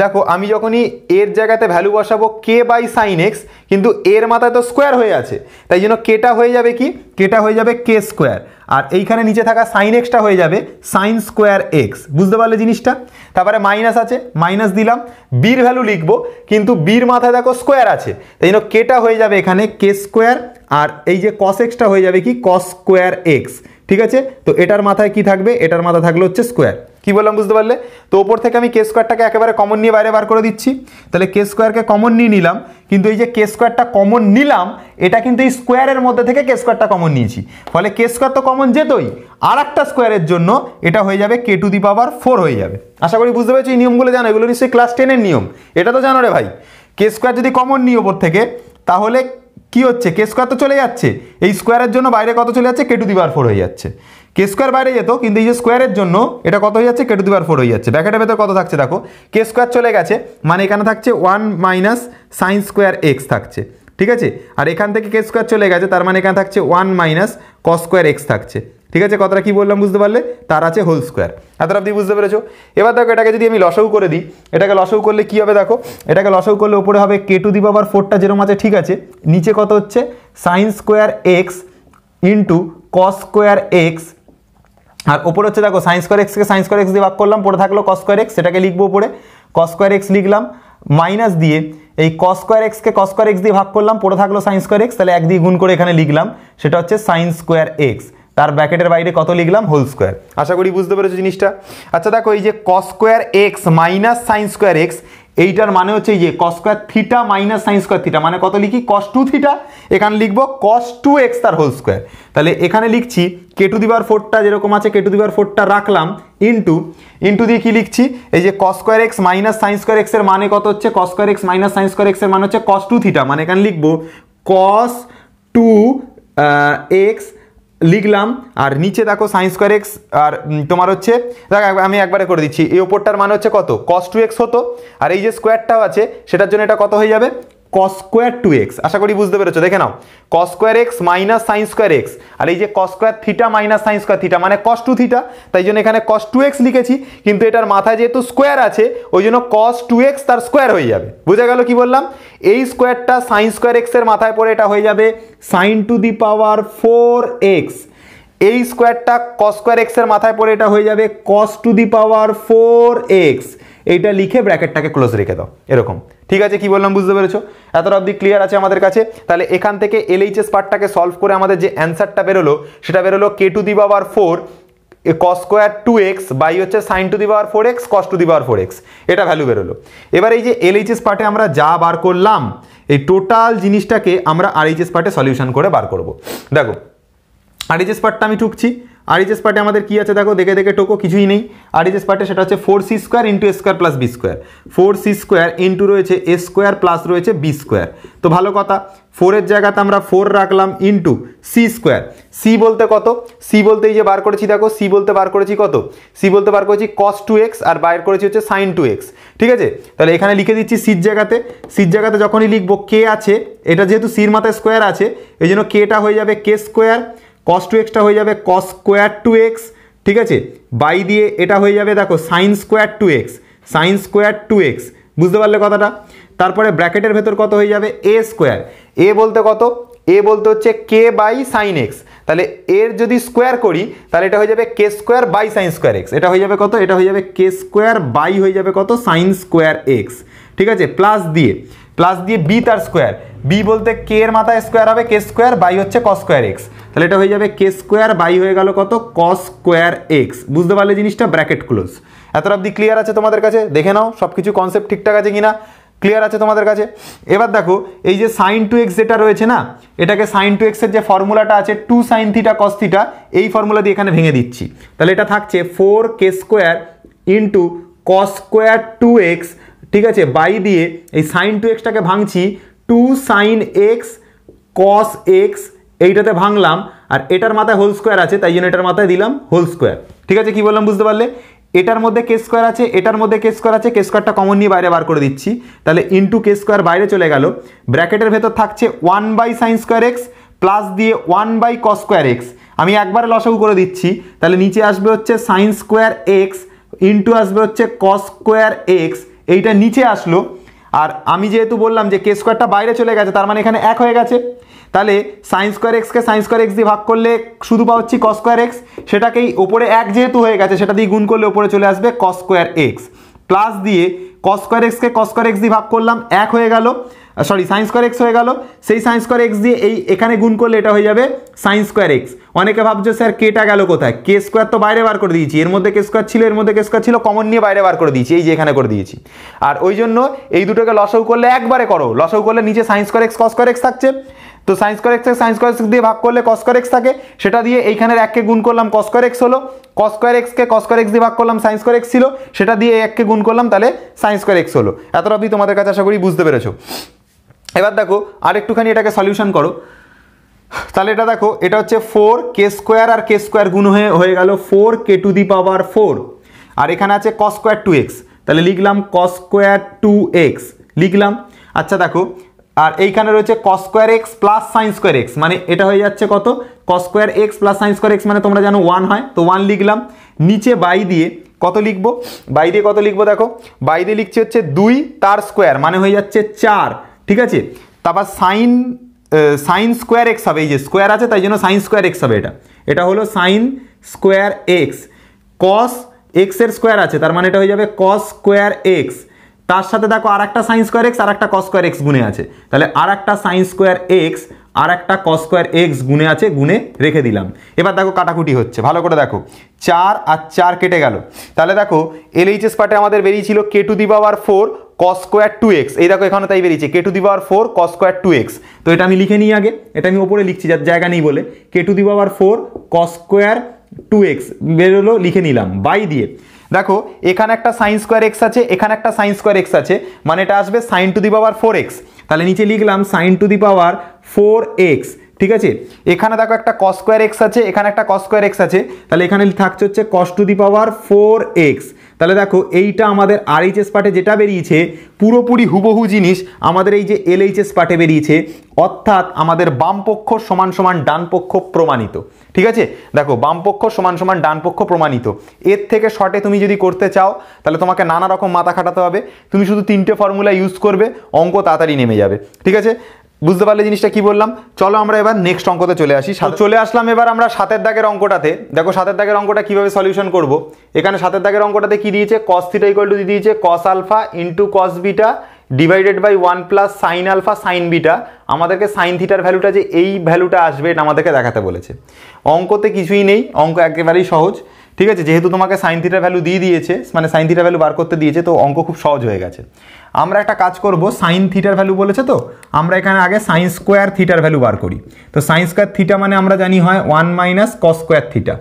দেখো আমি যখনই এর জায়গাতে ভ্যালু বসাবো কে বাই সাইন এক্স, কিন্তু এর মাথায় তো স্কোয়ার হয়ে আছে, তাই জন্য কেটা হয়ে যাবে কি? কেটা হয়ে যাবে কে স্কোয়ার, আর এইখানে নিচে থাকা সাইন এক্সটা হয়ে যাবে সাইন স্কোয়ার এক্স। বুঝতে পারলে জিনিসটা? তারপরে মাইনাস আছে, মাইনাস দিলাম, বির ভ্যালু লিখবো, কিন্তু বির মাথায় দেখো স্কোয়ার আছে, তাই জন্য কেটা হয়ে যাবে এখানে কে স্কোয়ার, আর এই যে কস এক্সটা হয়ে যাবে কি? কস স্কোয়ার এক্স। ঠিক আছে, তো এটার মাথায় কি থাকবে? এটার মাথা থাকলো হচ্ছে স্কোয়ার। কি বললাম বুঝতে পারলে? তো ওপর থেকে আমি কে স্কোয়ারটাকে একেবারে কমন নিয়ে বাইরে বার করে দিচ্ছি, তাহলে কে স্কোয়ারকে কমন নিয়ে নিলাম, কিন্তু এই যে কে স্কোয়ারটা কমন নিলাম, এটা কিন্তু এই স্কোয়ারের মধ্যে থেকে কে স্কোয়ারটা কমন নিয়েছি, ফলে কে স্কোয়ার তো কমন যেতই, আর একটা স্কোয়ারের জন্য এটা হয়ে যাবে কে টু দি পাওয়ার 4 হয়ে যাবে। আশা করি বুঝতে পেরেছি, এই নিয়মগুলো জানো, এগুলো নিশ্চয়ই ক্লাস 10-এর নিয়ম, এটা তো জানো রে ভাই। কে স্কোয়ার যদি কমন নিই ওপর থেকে, তাহলে কি হচ্ছে? কে স্কোয়ার তো চলে যাচ্ছে, এই স্কোয়ারের জন্য বাইরে কত চলে যাচ্ছে? কে টু দি পাওয়ার 4 হয়ে যাচ্ছে। কে স্কোয়ার বাইরে যেত, কিন্তু এই যে স্কোয়ারের জন্য এটা কত হয়ে যাচ্ছে? কে টু দি পাওয়ার 4 হয়ে যাচ্ছে। ব্র্যাকেটের ভেতর কত থাকছে দেখো? কে স্কোয়ার চলে গেছে, মানে এখানে থাকছে 1 মাইনাস সাইন স্কোয়ার এক্স থাকছে। ঠিক আছে, আর এখান থেকে কে স্কোয়ার চলে গেছে, তার মানে এখানে থাকছে 1 মাইনাস কস স্কোয়ার এক্স থাকছে। ঠিক আছে, কথাটা কি বললাম বুঝতে পারলে? তার আছে হোল স্কোয়ার। এতটা অবধি বুঝতে পেরেছো? এবার দেখো এটাকে যদি আমি লসাগু করে দিই, এটাকে লসাগু করলে কি হবে দেখো? এটাকে লসাগু করলে উপরে হবে কে টু দি পাওয়ার 4টা যেরকম আছে, ঠিক আছে, নিচে কত হচ্ছে? Sine square x into cos square X, আর ওপরে হচ্ছে দেখো সাইন স্কোয়ার এক্সকে সাইন স্কোয়ার এক্স দিয়ে ভাগ করলাম, পড়ে থাকলো কস স্কোয়ার এক্স, সেটাকে লিখবো উপরে, কস স্কোয়ার এক্স লিখলাম, মাইনাস দিয়ে এই কস স্কোয়ার এক্সকে কস স্কোয়ার এক্স দিয়ে ভাগ করলাম, পড়ে থাকলো সাইন স্কোয়ার এক্স, তাহলে 1 দিয়ে গুণ করে এখানে লিখলাম, সেটা হচ্ছে সাইন স্কোয়ার এক্স, তার ব্র্যাকেটের বাইরে কত লিখলাম? Whole square. আশা করি বুঝতে পেরেছো জিনিসটা? আচ্ছা দেখো, এই যে cos square x minus sine square x, এইটার মানে হচ্ছে এই যে cos square theta minus sine square theta, মানে কত লিখি cos 2 থিটা, এখানে লিখবো cos 2x তার হোল স্কয়ার। তাহলে এখানে লিখছি k⁴ যেরকম আছে k⁴ রাখলাম ইনটু দিয়ে কি লিখছি, এই যে cos square x minus sine square x এর মানে কত হচ্ছে, cos square x minus sine square x এর মানে হচ্ছে cos 2 থিটা, মানে এখানে লিখবো cos 2x লিখলাম, আর নিচে দেখো সাইন স্কয়ার x, আর তোমার হচ্ছে দেখ আমি একবারে করে দিচ্ছি, এই ওপরটার মানে হচ্ছে কত cos 2x হতো, আর এই যে স্কোয়ারটাও আছে সেটার জন্য এটা কত হয়ে যাবে cos স্কয়ার 2x। আশা করি বুঝতে পেরেছো, দেখে নাও cos square x minus sine square x, আর এই যে cos square theta minus sine square theta মানে cos 2 থিটা, তাই জন্য এখানে cos 2x লিখেছি, কিন্তু এটার মাথায় যেহেতু স্কোয়ার আছে ওই জন্য cos 2x তার স্কোয়ার হয়ে যাবে। বুঝে গেল কি বললাম, এই স্কোয়ারটা সাইন স্কয়ার x এর মাথায় পড়ে এটা হয়ে যাবে sin to the power 4x, এই স্কোয়ারটা cos স্কয়ার x এর মাথায় পড়ে এটা হয়ে যাবে cos to the power 4x, এইটা লিখে ব্র্যাকেটটাকে ক্লোজ রেখে দাও এরকম। ঠিক আছে, কি বললাম বুঝতে পেরেছো, এতটা অবধি ক্লিয়ার আছে আমাদের কাছে। তাহলে এখান থেকে LHS পার্টটাকে সলভ করে আমাদের যে অ্যান্সারটা বেরোলো সেটা বেরোলো k to the power 4 cos square 2x by হচ্ছে sin to the power 4x cos to the power 4x, এটা ভ্যালু বেরোলো। এবার এই যে LHS পার্টে আমরা যা বার করলাম এই টোটাল জিনিসটাকে আমরা RHS পার্টে সলিউশন করে বার করব। দেখো RHS পার্টটা আমি ঠুকছি, RHS পার্টে আমাদের কি আছে দেখো, দেখে দেখে টোকো, কিছুই নেই RHS পার্টে, সেটা হচ্ছে 4c square into a square plus b square, 4c square into রয়েছে a স্কোয়ার প্লাস রয়েছে b স্কোয়ার। তো ভালো কথা, 4 এর জায়গাতে আমরা 4 রাখলাম ইন্টু c স্কোয়ার, c বলতে কত, c বলতে এই যে বার করেছি দেখো, c বলতে বার করেছি কত, c বলতে বার করেছি cos 2x আর বাইর করেছি হচ্ছে sin 2x। ঠিক আছে, তাহলে এখানে লিখে দিচ্ছি c এর জায়গাতে যখনই লিখবো k আছে, এটা যেহেতু c এর মাথায় স্কোয়ার আছে এই জন্য kটা হয়ে যাবে k স্কোয়ার, cos 2xটা হয়ে যাবে cos স্কোয়ার 2x, ঠিক আছে, বাই দিয়ে এটা হয়ে যাবে দেখো sin square 2x, sin square 2x, বুঝতে পারলে কথাটা। তারপরে ব্র্যাকেটের ভেতর কত হয়ে যাবে a স্কোয়ার, a বলতে কত, a বলতে হচ্ছে k বাই sin x, তাহলে এর যদি স্কোয়ার করি তাহলে এটা হয়ে যাবে k square by sin square x, এটা হয়ে যাবে কত, এটা হয়ে যাবে k স্কোয়ার বাই হয়ে যাবে কত sin স্কোয়ার x। ঠিক আছে, প্লাস দিয়ে b তার স্কোয়ার, b বলতে k এর মাথায় স্কোয়ার হবে k স্কোয়ার বাই হচ্ছে cos স্কোয়ার x, তাহলে এটা হয়ে যাবে k স্কোয়ার বাই হয়ে গেল কত cos স্কোয়ার x। বুঝতে পারলে জিনিসটা, ব্র্যাকেট ক্লোজ। এতটা অবধি ক্লিয়ার আছে তোমাদের কাছে, দেখে নাও সব কিছু কনসেপ্ট ঠিকঠাক আছে কিনা, ক্লিয়ার আছে তোমাদের কাছে। এবার দেখো এই যে sin 2x যেটা রয়েছে না, এটাকে sin 2x এর যে ফর্মুলাটা আছে 2 sin থিটা cos থিটা, এই ফর্মুলা দিয়ে এখানে ভেঙে দিচ্ছি, তাহলে এটা থাকছে 4k square into cos square 2x, ঠিক আছে, বাই দিয়ে এই sin 2xটাকে ভাঙছি 2 sin x cos x, এইটাতে ভাঙলাম, আর এটার মাথায় হোল স্কোয়ার আছে তাই জন্য এটার মাথায় দিলাম হোল স্কোয়ার। ঠিক আছে, কি বললাম বুঝতে পারলে, এটার মধ্যে কে স্কোয়ার আছে, এটার মধ্যে কে স্কোয়ার আছে, কে স্কোয়ারটা কমন নিয়ে বাইরে বার করে দিচ্ছি, তাহলে ইন্টু কে স্কোয়ার বাইরে চলে গেল, ব্র্যাকেটের ভেতর থাকছে 1 by sine square x plus দিয়ে 1 বাই কস স্কোয়ার এক্স, আমি একবারে লসাগু করে দিচ্ছি, তাহলে নিচে আসবে হচ্ছে সাইন স্কোয়ার এক্স ইন্টু আসবে হচ্ছে কস স্কোয়ার এক্স, এইটা নিচে আসলো, আর আমি যেহেতু বললাম যে কে স্কোয়ারটা বাইরে চলে গেছে তার মানে এখানে 1 হয়ে গেছে, তাহলে সাইন স্কোয়ার এক্সকে সাইন স্কোয়ার এক্স দিয়ে ভাগ করলে শুধু পাচ্ছি কস স্কোয়ার এক্স, সেটাকেই ওপরে 1 যেহেতু হয়ে গেছে সেটা দিয়ে গুণ করলে ওপরে চলে আসবে কস স্কোয়ার এক্স, প্লাস দিয়ে কস স্কোয়ার এক্সকে কস স্কোয়ার এক্স দিয়ে ভাগ করলাম 1 হয়ে গেল, সরি সাইন স্কোয়ার এক্স হয়ে গেল, সেই সাইন স্কোয়ার এক্স দিয়ে এই এখানে গুণ করলে এটা হয়ে যাবে সাইন স্কোয়ার এক্স। অনেকে ভাবছো স্যার কেটা গেল কোথায়, কে স্কোয়ার তো বাইরে বার করে দিয়েছি, এর মধ্যে কে স্কোয়ার ছিল, এর মধ্যে কে স্কোয়ার ছিল, কমন নিয়ে বাইরে বার করে দিয়েছি, এই যে এখানে করে দিয়েছি, আর ওই জন্য এই দুটোকে লসাগু করলে একবারে করো, লসাগু করলে নিচে সাইন স্কোয়ার এক্স কস স্কোয়ার এক্স থাকছে, তো sign square x sign square X দিয়ে ভাগ করলে কস স্কোয়ার এক্স থাকে, সেটা দিয়ে এইখানের 1কে গুণ করলাম কস স্কোয়ার এক্স হলো, কস স্কোয়ার এক্সকে কস স্কোয়ার এক্স দিয়ে ভাগ করলাম সাইন স্কোয়ার এক্স ছিল, সেটা দিয়ে 1কে গুণ করলাম তাহলে সাইন স্কোয়ার এক্স হলো। এতটা অবধি তোমাদের কাছে আশা করি বুঝতে পেরেছো। এবার দেখো আর একটুখানি এটাকে সলিউশন করো, তাহলে এটা দেখো এটা হচ্ছে 4 কে স্কোয়ার আর কে স্কোয়ার গুণ হয়ে গেল 4 কে টু দি পাওয়ার 4, আর এখানে আছে কস স্কোয়ার 2x, তাহলে লিখলাম কস স্কোয়ার 2x লিখলাম। আচ্ছা দেখো আর এইখানে রয়েছে কস square x plus sine square x, মানে এটা হয়ে যাচ্ছে কত কস square x plus sine square x, মানে তোমরা জানো 1 হয়, তো 1 লিখলাম, নিচে বাই দিয়ে কত লিখবো, বাই দিয়ে কত লিখবো দেখো, বাই দিয়ে লিখছি হচ্ছে 2 তার স্কোয়ার মানে হয়ে যাচ্ছে 4, ঠিক আছে, তারপর সাইন স্কোয়ার এক্স হবে, এই যে স্কোয়ার আছে তাই জন্য সাইন স্কোয়ার এক্স হবে, এটা হলো sign square x, cos x এর স্কোয়ার আছে তার মানে এটা হয়ে যাবে কস স্কোয়ার এক্স, তার সাথে দেখো আর একটা সাইন স্কোয়ার এক্স আর একটা কস স্কোয়ার এক্স গুণে আছে, তাহলে আর একটা সাইন স্কোয়ার এক্স আর একটা কস স্কোয়ার এক্স গুণে আছে, গুণে রেখে দিলাম। এবার দেখো কাটাকুটি হচ্ছে, ভালো করে দেখো, 4 আর 4 কেটে গেল। তাহলে দেখো এলএইচএস পার্টে আমাদের বেরিয়েছিল কে two the power 4 cos square 2x, এই দেখো এখানে তাই বেরিয়েছে কে two the power 4 cos square 2x। তো এটা আমি লিখে নিই আগে, এটা আমি ওপরে লিখছি যার জায়গা নেই বলে, কে two the power 4 cos square 2x বেরোলো, লিখে নিলাম বাই দিয়ে। দেখো এখানে একটা সাইন স্কোয়ার এক্স আছে, এখানে একটা সাইন স্কোয়ার এক্স আছে, মানে এটা আসবে sign to the power 4x। তাহলে নিচে লিখলাম sign to the power 4x, ঠিক আছে। এখানে দেখো একটা কস স্কোয়ার এক্স আছে, এখানে একটা কস স্কোয়ার এক্স আছে, তাহলে এখানে থাকছে হচ্ছে cos to the power 4x। তাহলে দেখো এইটা আমাদের আরএইচএস পার্টে যেটা বেরিয়েছে পুরোপুরি হুবহু জিনিস আমাদের এই যে এলএইচএস পার্টে বেরিয়েছে, অর্থাৎ আমাদের বাম পক্ষ সমান সমান ডান পক্ষ প্রমাণিত, ঠিক আছে। দেখো বাম পক্ষ সমান সমান ডান পক্ষ প্রমাণিত। এর থেকে শর্টে তুমি যদি করতে চাও তাহলে তোমাকে নানা রকম মাথা খাটাতে হবে, তুমি শুধু 3টে ফর্মুলা ইউজ করবে, অঙ্ক তাড়াতাড়ি নেমে যাবে, ঠিক আছে। বুঝতে পারলে জিনিসটা কি বললাম? চলো আমরা এবার নেক্সট অঙ্কতে চলে আসি। চলে আসলাম এবার আমরা 7এর দাগের অঙ্কটাতে। দেখো 7এর দাগের অঙ্কটা কিভাবে সলিউশন করব। এখানে 7এর দাগের অঙ্কটাতে কি দিয়েছে, cos থিটা ইকুয়াল টু দিয়েছে cos alpha into cos beta divided by 1 plus sine alpha sine beta. আমাদেরকে সাইন থিটার ভ্যালুটা যে এই ভ্যালুটা আসবে এটা আমাদেরকে দেখাতে বলেছে। অঙ্কতে কিছুই নেই, অঙ্ক একেবারেই সহজ, ঠিক আছে। যেহেতু তোমাকে সাইন থিটার ভ্যালু দিয়ে দিয়েছে, মানে সাইন থিটার ভ্যালু বার করতে দিয়েছে, তো অঙ্ক খুব সহজ হয়ে গেছে। আমরা একটা কাজ করব, সাইন থিটার ভ্যালু বলেছে তো আমরা এখানে আগে সাইন স্কোয়ার থিটার ভ্যালু বার করি। তো সাইন স্কোয়ার থিটা মানে আমরা জানি হয় 1 মাইনাস কস স্কোয়ার থিটা।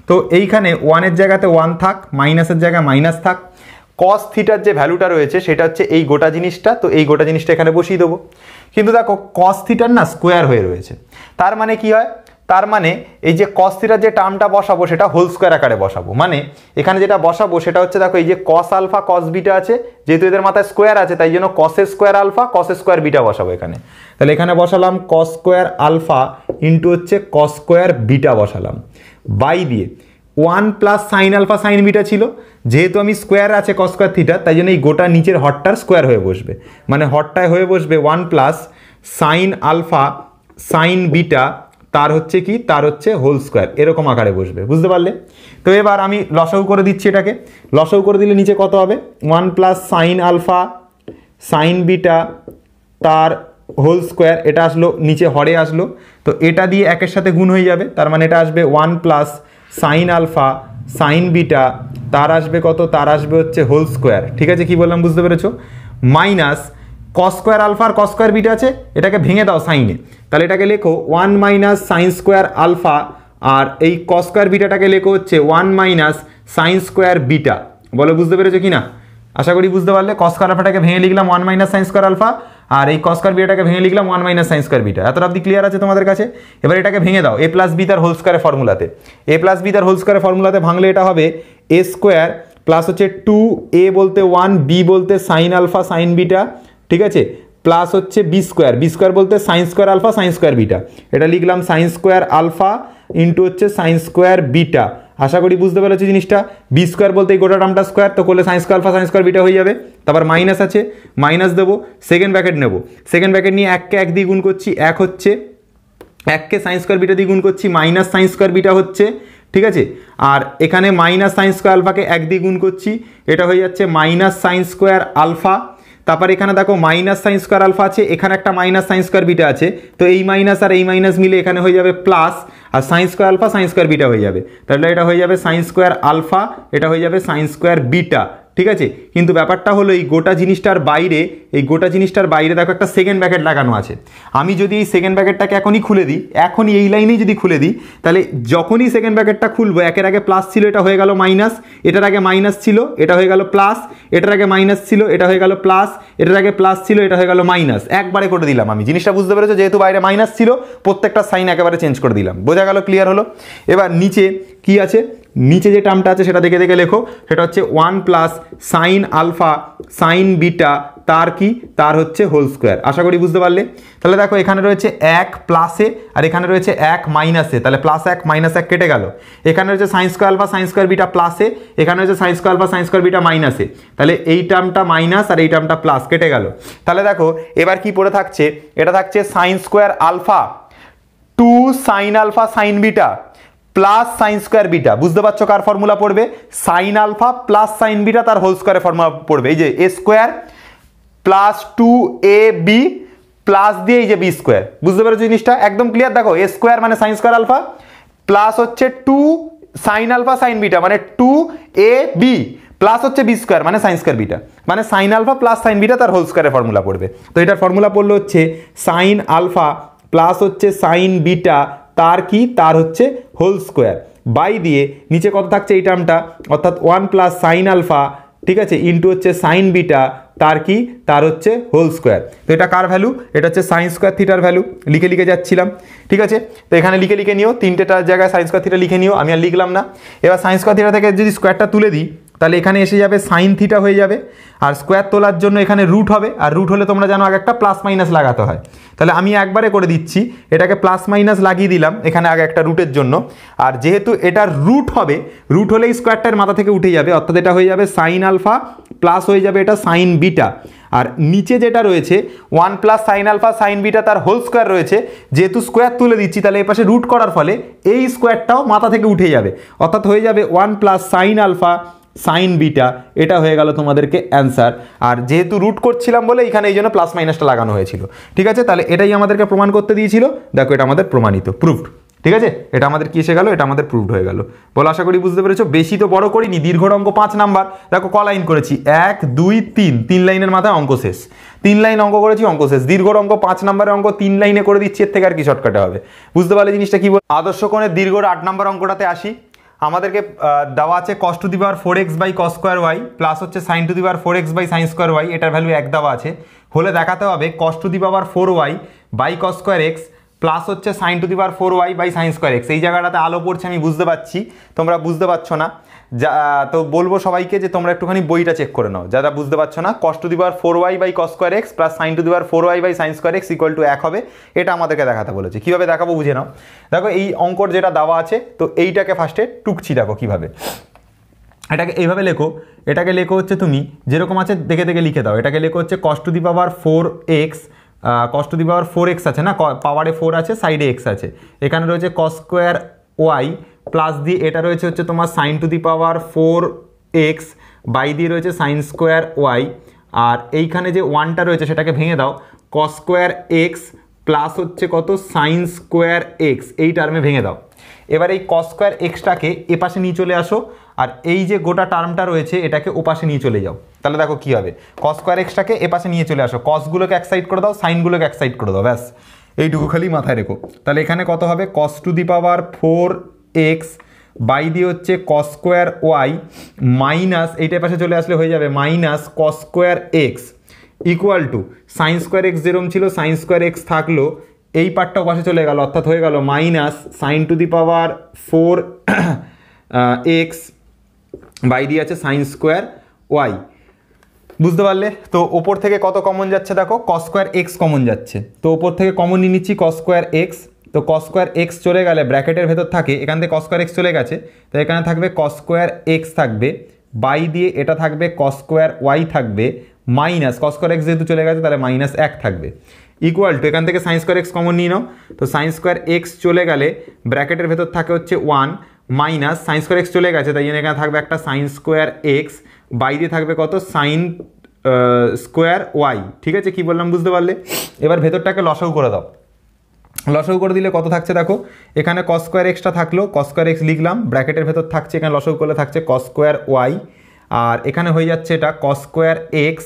তো এইখানে 1-এর জায়গাতে 1 থাক, মাইনাসের জায়গায় মাইনাস থাক। কস থিটার যে ভ্যালুটা রয়েছে সেটা হচ্ছে এই গোটা জিনিসটা, তো এই গোটা জিনিসটা এখানে বসিয়ে দেবো। কিন্তু দেখো কস থিটার না স্কোয়ার হয়ে রয়েছে, তার মানে কি হয়, তার মানে এই যে কস থিটার যে টার্মটা বসাবো সেটা হোল স্কোয়ার আকারে বসাবো। মানে এখানে যেটা বসাবো সেটা হচ্ছে দেখো এই যে কস আলফা কস বিটা আছে, যেহেতু এদের মাথায় স্কোয়ার আছে তাই জন্য কসের স্কোয়ার আলফা কসের স্কোয়ার বিটা বসাবো এখানে। তাহলে এখানে বসালাম কস স্কোয়ার আলফা ইন্টু হচ্ছে কস স্কোয়ার বিটা বসালাম বাই দিয়ে 1 plus sine alpha sine beta ছিল, যেহেতু আমি স্কোয়ার আছে কস স্কোয়ার থিটা তাই জন্য এই গোটা নিচের হরটার স্কোয়ার হয়ে বসবে, মানে হরটায় হয়ে বসবে 1 plus sine alpha sine beta, তার হচ্ছে কি, তার হচ্ছে হোল স্কোয়ার, এরকম আকারে বসবে। বুঝতে পারলে? তো এবার আমি লসাগু করে দিচ্ছি এটাকে। লসাগু করে দিলে নিচে কত হবে, 1 plus sine alpha sine beta তার হোল স্কোয়ার, এটা আসলো নিচে হরে আসলো, তো এটা দিয়ে একের সাথে গুণ হয়ে যাবে, তার মানে এটা আসবে 1 plus sine alpha sine beta তার আসবে কত, তার আসবে হচ্ছে হোল স্কোয়ার, ঠিক আছে। কি বললাম বুঝতে পেরেছো? মাইনাস কস স্কোয়ার আলফা আর কস স্কোয়ার বিটা আছে, এটাকে ভেঙে দাও সাইনে, তাহলে এটাকে লেখো 1 মাইনাস সাইন স্কোয়ার আলফা, আর এই কস স্কোয়ার বিটাটাকে লেখো হচ্ছে 1 মাইনাস সাইন স্কোয়ার বিটা। বলো বুঝতে পেরেছো কি না? আশা করি বুঝতে পারলে। কস স্কোয়ার আলফাটাকে ভেঙে লিখলাম 1 মাইনাস সাইন স্কোয়ার আলফা, আর এই কস স্কোয়ার বিটাটাকে ভেঙে লিখলাম 1 মাইনাস সাইন স্কোয়ার বিটা। এতটা অবধি ক্লিয়ার আছে তোমাদের কাছে? এবার এটাকে ভেঙে দাও এ প্লাস বি তার হোল স্কোয়ারের ফর্মুলাতে। এ প্লাস বি তার হোল স্কোয়ারের ফর্মুলাতে ভাঙলে এটা হবে এ স্কোয়ার প্লাস হচ্ছে 2a বলতে 1 বি বলতে সাইন আলফা সাইন বিটা, ঠিক আছে, প্লাস হচ্ছে বি স্কোয়ার বলতে sine square alpha sine square beta. এটা লিখলাম সাইন স্কোয়ার আলফা ইন্টু হচ্ছে সাইন স্কোয়ার বিটা। আশা করি বুঝতে পেরেছি জিনিসটা। বি স্কোয়ার বলতে এই গোটা টার্মটা স্কোয়ার, তো করলে sine square alpha sine square beta হয়ে যাবে। তারপর মাইনাস আছে, মাইনাস দেবো, সেকেন্ড ব্র্যাকেট নেবো, সেকেন্ড ব্র্যাকেট নিয়ে 1কে 1 দিয়ে গুণ করছি, 1 হচ্ছে, 1কে সাইন স্কোয়ার বিটা দিয়ে গুণ করছি, মাইনাস সাইন স্কোয়ার বিটা হচ্ছে, ঠিক আছে। আর এখানে মাইনাস সাইন স্কোয়ার আলফাকে 1 দিয়ে গুণ করছি, এটা হয়ে যাচ্ছে মাইনাস সাইন স্কোয়ার আলফা। তারপর এখানে দেখো মাইনাস সাইন স্কোয়ার আলফা আছে, এখানে একটা মাইনাস সাইন স্কোয়ার বিটা আছে, তো এই মাইনাস আর এই মাইনাস মিলে এখানে হয়ে যাবে প্লাস, আর sine square alpha sine square beta হয়ে যাবে। তাহলে এটা হয়ে যাবে সাইন স্কোয়ার আলফা, এটা হয়ে যাবে সাইন স্কোয়ার বিটা, ঠিক আছে। কিন্তু ব্যাপারটা হলো এই গোটা জিনিসটার বাইরে, এই গোটা জিনিসটার বাইরে দেখো একটা সেকেন্ড ব্র্যাকেট লাগানো আছে। আমি যদি এই সেকেন্ড ব্র্যাকেটটাকে এখনই খুলে দিই, এখনই এই লাইনেই যদি খুলে দিই, তাহলে যখনই সেকেন্ড ব্র্যাকেটটা খুলবো, একের আগে প্লাস ছিল এটা হয়ে গেল মাইনাস, এটার আগে মাইনাস ছিল এটা হয়ে গেল প্লাস, এটার আগে মাইনাস ছিল এটা হয়ে গেল প্লাস, এটার আগে প্লাস ছিল এটা হয়ে গেল মাইনাস, একবারে করে দিলাম আমি। জিনিসটা বুঝতে পেরেছো? যেহেতু বাইরে মাইনাস ছিল প্রত্যেকটা সাইন একেবারে চেঞ্জ করে দিলাম। বোঝা গেল? ক্লিয়ার হলো? এবার নিচে কি আছে, নিচে যে টার্মটা আছে সেটা দেখে দেখে লেখো। সেটা হচ্ছে 1 plus sine alpha sine beta তার কি, তার হচ্ছে হোল স্কোয়ার। আশা করি বুঝতে পারলে। তাহলে দেখো এখানে রয়েছে 1 প্লাসে আর এখানে রয়েছে 1 মাইনাসে, তাহলে প্লাস 1 মাইনাস 1 কেটে গেল। এখানে রয়েছে sine square alpha sine square beta প্লাসে, এখানে রয়েছে sine square alpha sine square beta মাইনাসে, তাহলে এই টার্মটা মাইনাস আর এই টার্মটা প্লাস কেটে গেল। তাহলে দেখো এবার কি পড়ে থাকছে, এটা থাকছে sine square alpha 2 sine alpha sine beta plus sine square beta. বুঝতে পারছো কার ফর্মুলা পড়বে? Sine alpha plus sine beta তার হোল স্কোয়ারের ফর্মুলা পড়বে। এই যে A square plus 2ab plus দিয়ে এই যে বি স্কোয়ার, বুঝতে পেরেছো জিনিসটা? একদম ক্লিয়ার। দেখো এ স্কোয়ার মানে সাইন স্কোয়ার আলফা প্লাস হচ্ছে 2 সাইন আলফা সাইন বিটা মানে 2ab প্লাস হচ্ছে বি স্কোয়ার মানে সাইন স্কোয়ার বিটা, মানে sine alpha plus sine beta তার হোল স্কোয়ারের ফর্মুলা পড়বে। তো এটার ফর্মুলা পড়লে হচ্ছে সাইন আলফা প্লাস হচ্ছে সাইন বিটা তার কি, তার হচ্ছে হোল স্কোয়ার বাই দিয়ে নিচে কত থাকছে এই টার্মটা, অর্থাৎ 1 প্লাস সাইন আলফা, ঠিক আছে, ইন্টু হচ্ছে সাইন বিটা তার কি, তার হচ্ছে হোল স্কোয়ার। তো এটা কার ভ্যালু? এটা হচ্ছে সাইন স্কোয়ার থিটার ভ্যালু। লিখে লিখে যাচ্ছিলাম, ঠিক আছে? তো এখানে লিখে লিখে নিও, তিনটেটার জায়গায় সাইন স্কোয়ার থিটা লিখে নিও, আমি আর লিখলাম না। এবার সাইন স্কোয়ার থিটা থেকে যদি স্কোয়ারটা তুলে দিই তাহলে এখানে এসে যাবে সাইন থিটা হয়ে যাবে, আর স্কোয়ার তোলার জন্য এখানে রুট হবে, আর রুট হলে তোমরা জানো আগে একটা প্লাস মাইনাস লাগাতে হয়। তাহলে আমি একবারে করে দিচ্ছি, এটাকে প্লাস মাইনাস লাগিয়ে দিলাম এখানে আগে একটা রুটের জন্য, আর যেহেতু এটার রুট হবে, রুট হলে এই স্কোয়ারটার মাথা থেকে উঠে যাবে, অর্থাৎ এটা হয়ে যাবে সাইন আলফা প্লাস হয়ে যাবে এটা সাইন বিটা, আর নিচে যেটা রয়েছে 1 plus sine alpha sine beta তার হোল স্কোয়ার রয়েছে, যেহেতু স্কোয়ার তুলে দিচ্ছি তাহলে এই পাশে রুট করার ফলে এই স্কোয়ারটাও মাথা থেকে উঠে যাবে, অর্থাৎ হয়ে যাবে 1 plus sine alpha sine beta. এটা হয়ে গেল তোমাদেরকে অ্যান্সার। আর যেহেতু রুট করছিলাম বলে এখানে এই জন্য প্লাস মাইনাসটা লাগানো হয়েছিল, ঠিক আছে? তাহলে এটাই আমাদেরকে প্রমাণ করতে দিয়েছিল। দেখো এটা আমাদের প্রমাণিত, প্রুভড, ঠিক আছে? এটা আমাদের কি এসে গেল, এটা আমাদের প্রুভড হয়ে গেল। বলো আশা করি বুঝতে পেরেছো। বেশি তো বড় করিনি, দীর্ঘ অঙ্ক 5 নাম্বার। দেখো ক লাইন করেছি, 1 2 3, 3 লাইনের মাথায় অঙ্ক শেষ। 3 লাইন অঙ্ক করেছি, অঙ্ক শেষ। দীর্ঘ অঙ্ক 5 নাম্বারের অঙ্ক 3 লাইনে করে দিচ্ছি, এর থেকে আর কি শর্টকাটে হবে? বুঝতে পারলে জিনিসটা কি বল। আদর্শ কোণের দীর্ঘ 8 নাম্বার অঙ্কটাতে আসি। আমাদেরকে দেওয়া আছে cos to the power 4x by cos square y plus হচ্ছে sin to the power 4x by sin square y, এটার ভ্যালু 1 দেওয়া আছে। হলে দেখাতে হবে cos to the power 4y by cos square x plus হচ্ছে sin to the power 4y by sin square x। এই জায়গাটাতে আলো পড়ছে আমি বুঝতে পারছি, তোমরা বুঝতে পারছো না। তো বলবো সবাইকে যে তোমরা একটুখানি বইটা চেক করে নাও যারা বুঝতে পারছো না। cos to the power 4y by cos square x plus sin to the power 4y by sin square x equal to 1 হবে, এটা আমাদেরকে দেখাতে বলেছে। কীভাবে দেখাবো বুঝে নাও। দেখো এই অঙ্কর যেটা দেওয়া আছে, তো এইটাকে ফার্স্টে টুকছি। দেখো কীভাবে, এটাকে এইভাবে লেখো, এটাকে লেখো হচ্ছে তুমি যেরকম আছে দেখে দেখে লিখে দাও। এটাকে লেখো হচ্ছে cos to the power 4x, cos to the power 4x আছে না, পাওয়ারে 4 আছে, সাইডে x আছে, এখানে রয়েছে cos স্কোয়ার ওয়াই প্লাস দিয়ে এটা রয়েছে হচ্ছে তোমার sin to the power 4x by দিয়ে রয়েছে sin স্কোয়ার ওয়াই, আর এইখানে যে 1টা রয়েছে সেটাকে ভেঙে দাও, cos স্কোয়ার x প্লাস হচ্ছে কত sin স্কোয়ার x, এই টার্মে ভেঙে দাও। এবার এই cos স্কোয়ার এক্সটাকে এপাশে নিয়ে চলে আসো, আর এই যে গোটা টার্মটা রয়েছে এটাকে ওপাশে নিয়ে চলে যাও। তাহলে দেখো কি হবে, cos স্কোয়ার এক্সটাকে এপাশে নিয়ে চলে আসো, কসগুলোকে এক সাইড করে দাও, সাইনগুলোকে এক সাইড করে দাও, ব্যাস এইটুকু খালি মাথায় রেখো। তাহলে এখানে কত হবে, cos to the power 4x by দিয়ে হচ্ছে cos স্কোয়ার ওয়াই মাইনাস এইটার পাশে চলে আসলে হয়ে যাবে minus cos square x equal two sign square X যেরকম ছিল সাইন স্কোয়ার এক্স থাকলো, এই পার্টটাও পাশে চলে গেল, অর্থাৎ হয়ে গেল minus sine to the power 4x by দিয়ে আছে সাইন স্কোয়ার ওয়াই। বুঝতে পারলে? তো ওপর থেকে কত কমন যাচ্ছে দেখো, cos স্কোয়ার এক্স কমন যাচ্ছে, তো ওপর থেকে কমন নিয়ে নিচ্ছি cos স্কোয়ার এক্স। তো cos স্কোয়ার এক্স চলে গেলে ব্র্যাকেটের ভেতর থাকে, এখান থেকে cos স্কোয়ার এক্স চলে গেছে, তো এখানে থাকবে cos স্কোয়ার এক্স থাকবে বাই দিয়ে এটা থাকবে cos স্কোয়ার ওয়াই থাকবে মাইনাস cos স্কোয়ার এক্স যেহেতু চলে গেছে তাহলে মাইনাস 1 থাকবে ইকুয়াল টু এখান থেকে সাইন স্কোয়ার এক্স কমন নিয়ে নাও। তো সাইন স্কোয়ার এক্স চলে গেলে ব্র্যাকেটের ভেতর থাকে হচ্ছে 1 মাইনাস সাইন স্কোয়ার এক্স চলে গেছে, তাই জন্য এখানে থাকবে একটা সাইন স্কোয়ার এক্স বাই দিয়ে থাকবে কত সাইন স্কোয়ার ওয়াই। ঠিক আছে, কি বললাম বুঝতে পারলে? এবার ভেতরটাকে লসাগু করে দাও, লসাগু করে দিলে কত থাকছে দেখো, এখানে cos স্কোয়ার এক্সটা থাকলো, cos স্কোয়ার এক্স লিখলাম, ব্র্যাকেটের ভেতর থাকছে, এখানে লসাগু করলে থাকছে cos স্কোয়ার ওয়াই, আর এখানে হয়ে যাচ্ছে এটা cos স্কোয়ার এক্স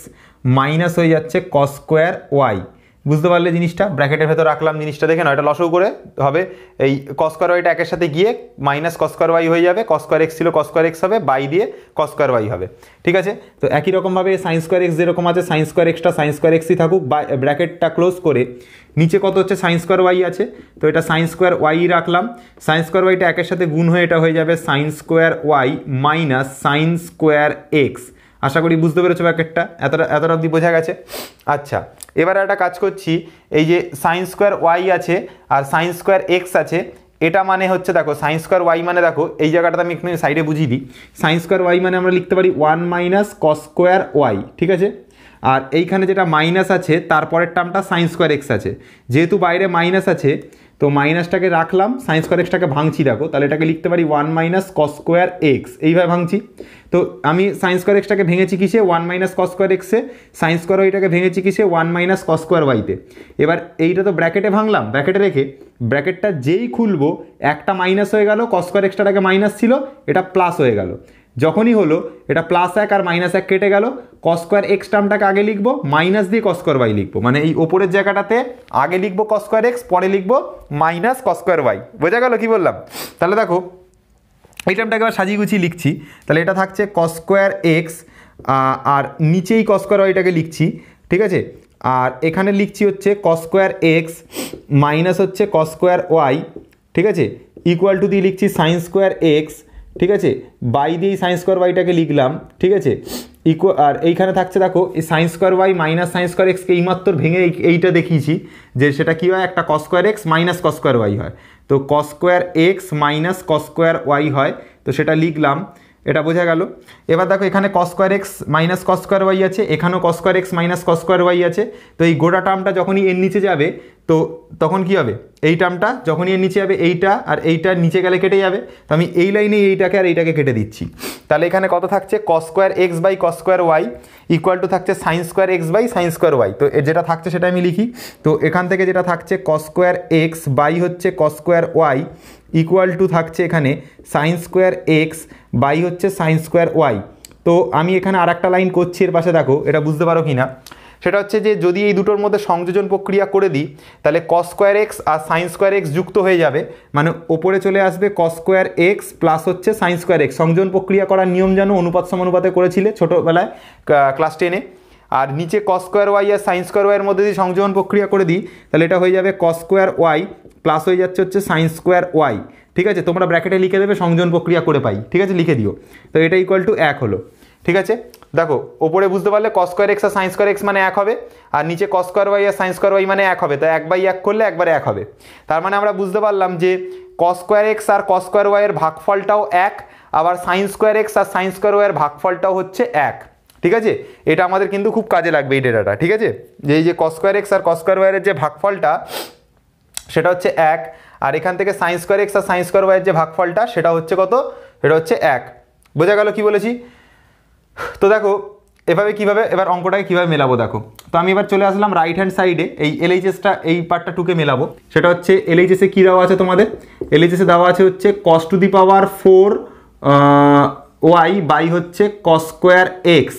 মাইনাস হয়ে যাচ্ছে cos স্কোয়ার ওয়াই। বুঝতে পারলে জিনিসটা? ব্র্যাকেটের ভেতর রাখলাম জিনিসটা, দেখে না, এটা লসাগু করে হবে এই cos স্কোয়ার ওয়াইটা একের সাথে গিয়ে মাইনাস cos স্কোয়ার ওয়াই হয়ে যাবে, cos স্কোয়ার এক্স ছিল cos স্কোয়ার এক্স হবে, বাই দিয়ে cos স্কোয়ার ওয়াই হবে। ঠিক আছে, তো একই রকমভাবে সাইন স্কোয়ার এক্স যেরকম আছে সাইন স্কোয়ার এক্সটা সাইন স্কোয়ার এক্সই থাকুক, ব্র্যাকেটটা ক্লোজ করে নিচে কত হচ্ছে সাইন স্কোয়ার ওয়াই আছে, তো এটা সাইন স্কোয়ার ওয়াই রাখলাম, সাইন স্কোয়ার ওয়াইটা একের সাথে গুণ হয়ে এটা হয়ে যাবে sine square Y minus sine square X. আশা করি বুঝতে পেরেছো ব্র্যাকেটটা, এতটা অবধি বোঝা গেছে। আচ্ছা, এবার একটা কাজ করছি, এই যে সাইন স্কোয়ার ওয়াই আছে আর সাইন স্কোয়ার এক্স আছে, এটা মানে হচ্ছে দেখো সাইন স্কোয়ার ওয়াই মানে দেখো এই জায়গাটাতে আমি একটু সাইডে বুঝিয়ে দিই, সাইন স্কোয়ার ওয়াই মানে আমরা লিখতে পারি 1 মাইনাস কস স্কোয়ার ওয়াই। ঠিক আছে, আর এইখানে যেটা মাইনাস আছে তারপরের টার্মটা সাইন স্কোয়ার এক্স আছে, যেহেতু বাইরে মাইনাস আছে তো মাইনাসটাকে রাখলাম, সাইন স্কোয়ার এক্সটাকে ভাঙছি, দেখো তাহলে এটাকে লিখতে পারি 1 মাইনাস কস স্কোয়ার এক্স, এইভাবে ভাঙছি। তো আমি সাইন স্কোয়ার এক্সটাকে ভেঙেছি কিসে, 1 মাইনাস কস স্কোয়ার এক্সে, সাইন স্কোয়ার ওয়াইটাকে ভেঙেছি কিসে, 1 মাইনাস কস স্কোয়ার ওয়াইতে। এবার এইটা তো ব্র্যাকেটে ভাঙলাম, ব্র্যাকেটে রেখে ব্র্যাকেটটা যেই খুলবো একটা মাইনাস হয়ে গেল, কস স্কোয়ার এক্সটাকে মাইনাস ছিল এটা প্লাস হয়ে গেল, যখনই হলো এটা +1 আর -1 কেটে গেল, কস স্কোয়ার এক্স টার্মটাকে আগে লিখবো, মাইনাস দিয়ে কস স্কোয়ার ওয়াই লিখবো, মানে এই ওপরের জায়গাটাতে আগে লিখবো কস স্কোয়ার এক্স, পরে লিখবো মাইনাস কস স্কোয়ার ওয়াই। বোঝা গেল কি বললাম? তাহলে দেখো এই টার্মটাকে আবার সাজিয়ে গুছিয়ে লিখছি, তাহলে এটা থাকছে কস স্কোয়ার এক্স আর নিচেই কস স্কোয়ার ওয়াইটাকে লিখছি, ঠিক আছে। আর এখানে লিখছি হচ্ছে কস স্কোয়ার এক্স মাইনাস হচ্ছে কস স্কোয়ার ওয়াই, ঠিক আছে, ইকুয়াল টু দিয়ে লিখছি সাইন স্কোয়ার এক্স, ঠিক আছে, বাই দিয়েই সাইন স্কোয়ার ওয়াইটাকে লিখলাম, ঠিক আছে, আর এইখানে থাকছে দেখো এই sine square Y minus sine square এক্সকে এইমাত্র ভেঙে এইটা দেখিয়েছি যে সেটা কী হয়, একটা cos square x minus cos square y হয়, তো cos square x minus cos square y হয়, তো সেটা লিখলাম, এটা বোঝা গেল। এবার দেখো এখানে cos square x minus cos square y আছে, এখানেও cos square x minus cos square y আছে, তো এই গোটা টার্মটা যখনই এর নিচে যাবে তো তখন কি হবে, এই টার্মটা যখনই এর নিচে যাবে এইটা আর এইটা নিচে গেলে কেটে যাবে, তো আমি এই লাইনে এইটাকে আর এইটাকে কেটে দিচ্ছি। তাহলে এখানে কত থাকছে, cos square x by cos square Y equal to থাকছে sine square x by sine square Y, তো যেটা থাকছে সেটা আমি লিখি। তো এখান থেকে যেটা থাকছে কস স্কোয়ার এক্স বাই হচ্ছে cos square Y equal to থাকছে এখানে সাইন স্কোয়ার এক্স বাই হচ্ছে সাইন স্কোয়ার ওয়াই। তো আমি এখানে আর একটা লাইন করছি এর পাশে, দেখো এটা বুঝতে পারো কি না, সেটা হচ্ছে যে যদি এই দুটোর মধ্যে সংযোজন প্রক্রিয়া করে দিই তাহলে কস স্কোয়ার এক্স আর সাইন স্কোয়ার এক্স যুক্ত হয়ে যাবে, মানে ওপরে চলে আসবে কস স্কোয়ার এক্স প্লাস হচ্ছে সাইন স্কোয়ার এক্স। সংযোজন প্রক্রিয়া করার নিয়ম জানো, অনুপাত সমানুপাতে করেছিলে ছোটোবেলায় ক্লাস 10-এ। আর নিচে কস স্কোয়ার ওয়াই আর সাইন স্কোয়ার ওয়াইয়ের মধ্যে যদি সংযোজন প্রক্রিয়া করে দিই তাহলে এটা হয়ে যাবে কস স্কোয়ার ওয়াই প্লাস হয়ে যাচ্ছে হচ্ছে সাইন স্কোয়ার ওয়াই, ঠিক আছে। তোমরা ব্র্যাকেটে লিখে দেবে সংযোজন প্রক্রিয়া করে পাই, ঠিক আছে, লিখে দিও। তো এটা ইকুয়াল টু 1 হলো, ঠিক আছে। দেখো ওপরে বুঝতে পারলে কস স্কোয়ার এক্স আর সাইন স্কোয়ার এক্স মানে 1 হবে, আর নিচে কস স্কোয়ার ওয়াই আর সাইন স্কোয়ার ওয়াই মানে 1 হবে, তো 1/1 করলে একবারে 1 হবে। তার মানে আমরা বুঝতে পারলাম যে কস স্কোয়ার এক্স আর কস স্কোয়ার ওয়াইয়ের ভাগফলটাও 1, আবার সাইন স্কোয়ার এক্স আর সাইন স্কোয়ার ওয়াইয়ের ভাগফলটাও হচ্ছে 1, ঠিক আছে। এটা আমাদের কিন্তু খুব কাজে লাগবে এই ডেটাটা, ঠিক আছে, যে এই যে কস স্কোয়ার এক্স আর কস স্কোয়ার ওয়াইয়ের যে ভাগফলটা সেটা হচ্ছে 1, আর এখান থেকে সাইন স্কোয়ার এক্স আর সাইন স্কোয়ার ওয়াইয়ের যে ভাগফলটা সেটা হচ্ছে কত, সেটা হচ্ছে 1। বোঝা গেল কি বলেছি? তো দেখো এভাবে কিভাবে এবার অঙ্কটাকে কীভাবে মেলাবো দেখো। তো আমি এবার চলে আসলাম রাইট হ্যান্ড সাইডে, এই এলএইচএসটা এই পার্টটা টুকে মেলাবো। সেটা হচ্ছে এলএইচএসে কী দেওয়া আছে তোমাদের, এলএইচএসে দেওয়া আছে হচ্ছে cos to the power 4 Y by হচ্ছে কস স্কোয়ার এক্স,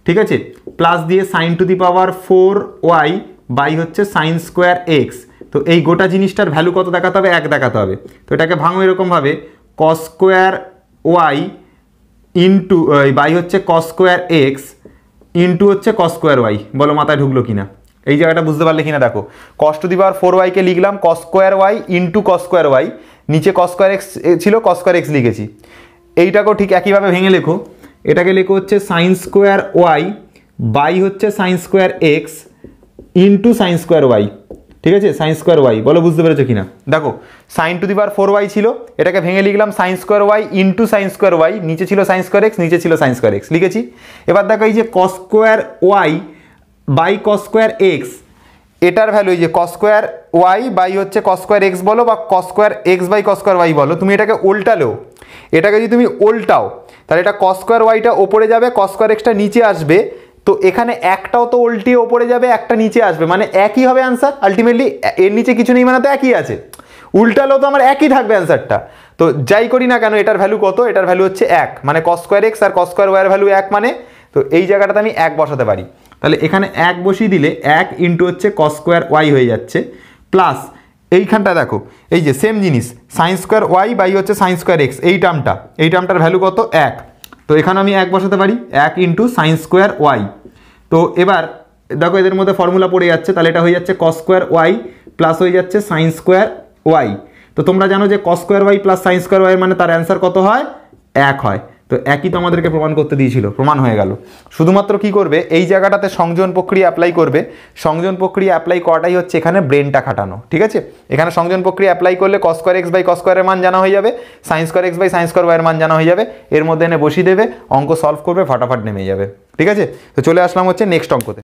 ঠিক আছে, প্লাস দিয়ে sine to the power 4 Y by হচ্ছে সাইন স্কোয়ার এক্স। তো এই গোটা জিনিসটার ভ্যালু কত দেখাতে হবে, 1 দেখাতে হবে। তো এটাকে ভাঙো এরকমভাবে, cos square y into by হচ্ছে কস স্কোয়ার এক্স ইন্টু হচ্ছে কস স্কোয়ার ওয়াই। বলো মাথায় ঢুকলো কিনা, এই জায়গাটা বুঝতে পারলে কিনা দেখো। কস টু দি পাওয়ার 4 ওয়াইকে লিখলাম cos square y into cos square y, নিচে কস স্কোয়ার এক্স ছিল কস স্কোয়ার এক্স লিখেছি। এইটাকেও ঠিক একইভাবে ভেঙে লেখো, এটাকে লেখো হচ্ছে সাইন স্কোয়ার ওয়াই বাই হচ্ছে sine square x into sine square y, ঠিক আছে, সাইন স্কোয়ার ওয়াই। বলো বুঝতে পেরেছো কিনা? দেখো sine to the power 4 y ছিল, এটাকে ভেঙে লিখলাম sine square y into sine square y, নিচে ছিল সাইন স্কোয়ার এক্স, নিচে ছিল সাইন স্কোয়ার এক্স লিখেছি। এবার দেখো এই যে cos square y by cos square x, এটার ভ্যালু এই যে কস স্কোয়ার ওয়াই বাই হচ্ছে কস স্কোয়ার এক্স বলো বা cos square x by cos square y বলো, তুমি এটাকে উল্টালেও, এটাকে যদি তুমি উল্টাও তাহলে এটা কস স্কোয়ার ওয়াইটা ওপরে যাবে, কস স্কোয়ার এক্সটা নিচে আসবে, তো এখানে একটাও তো উল্টিয়ে ওপরে যাবে, একটা নিচে আসবে, মানে একই হবে অ্যান্সার আলটিমেটলি। এর নিচে কিছু নেই মানে তো একই আছে, উল্টালেও তো আমার একই থাকবে অ্যান্সারটা। তো যাই করি না কেন এটার ভ্যালু কত, এটার ভ্যালু হচ্ছে 1, মানে কস স্কোয়ার এক্স আর কস স্কোয়ার ওয়াইয়ের ভ্যালু 1, মানে তো এই জায়গাটাতে আমি 1 বসাতে পারি। তাহলে এখানে 1 বসিয়ে দিলে 1 ইন্টু হচ্ছে কস স্কোয়ার ওয়াই হয়ে যাচ্ছে, প্লাস এইখানটা দেখো এই যে সেম জিনিস সাইন স্কোয়ার ওয়াই বাই হচ্ছে সাইন স্কোয়ার এক্স, এই টার্মটার ভ্যালু কত, 1, তো এখানে আমি 1 বসাতে পারি, 1 ইন্টু সাইন স্কোয়ার ওয়াই। তো এবার দেখো এদের মধ্যে ফর্মুলা পড়ে যাচ্ছে, তাহলে এটা হয়ে যাচ্ছে কস স্কোয়ার ওয়াই প্লাস হয়ে যাচ্ছে সাইন স্কোয়ার ওয়াই। তো তোমরা জানো যে cos square y plus sine square y মানে তার অ্যান্সার কত হয়, 1 হয়। তো একই তো আমাদেরকে প্রমাণ করতে দিয়েছিল, প্রমাণ হয়ে গেল। শুধুমাত্র কি করবে, এই জায়গাটাতে সংযোজন প্রক্রিয়া অ্যাপ্লাই করবে, সংযোজন প্রক্রিয়া অ্যাপ্লাই করাটাই হচ্ছে এখানে ব্রেনটা খাটানো, ঠিক আছে। এখানে সংযোজন প্রক্রিয়া অ্যাপ্লাই করলে cos square x by cos স্কোয়ারের মান জানা হয়ে যাবে, sine square x by sine square ওয়াইয়ের মান জানা হয়ে যাবে, এর মধ্যে এনে বসিয়ে দেবে, অঙ্ক সলভ করবে, ফাটাফাট নেমে যাবে, ঠিক আছে। তো চলে আসলাম হচ্ছে নেক্সট অঙ্কতে।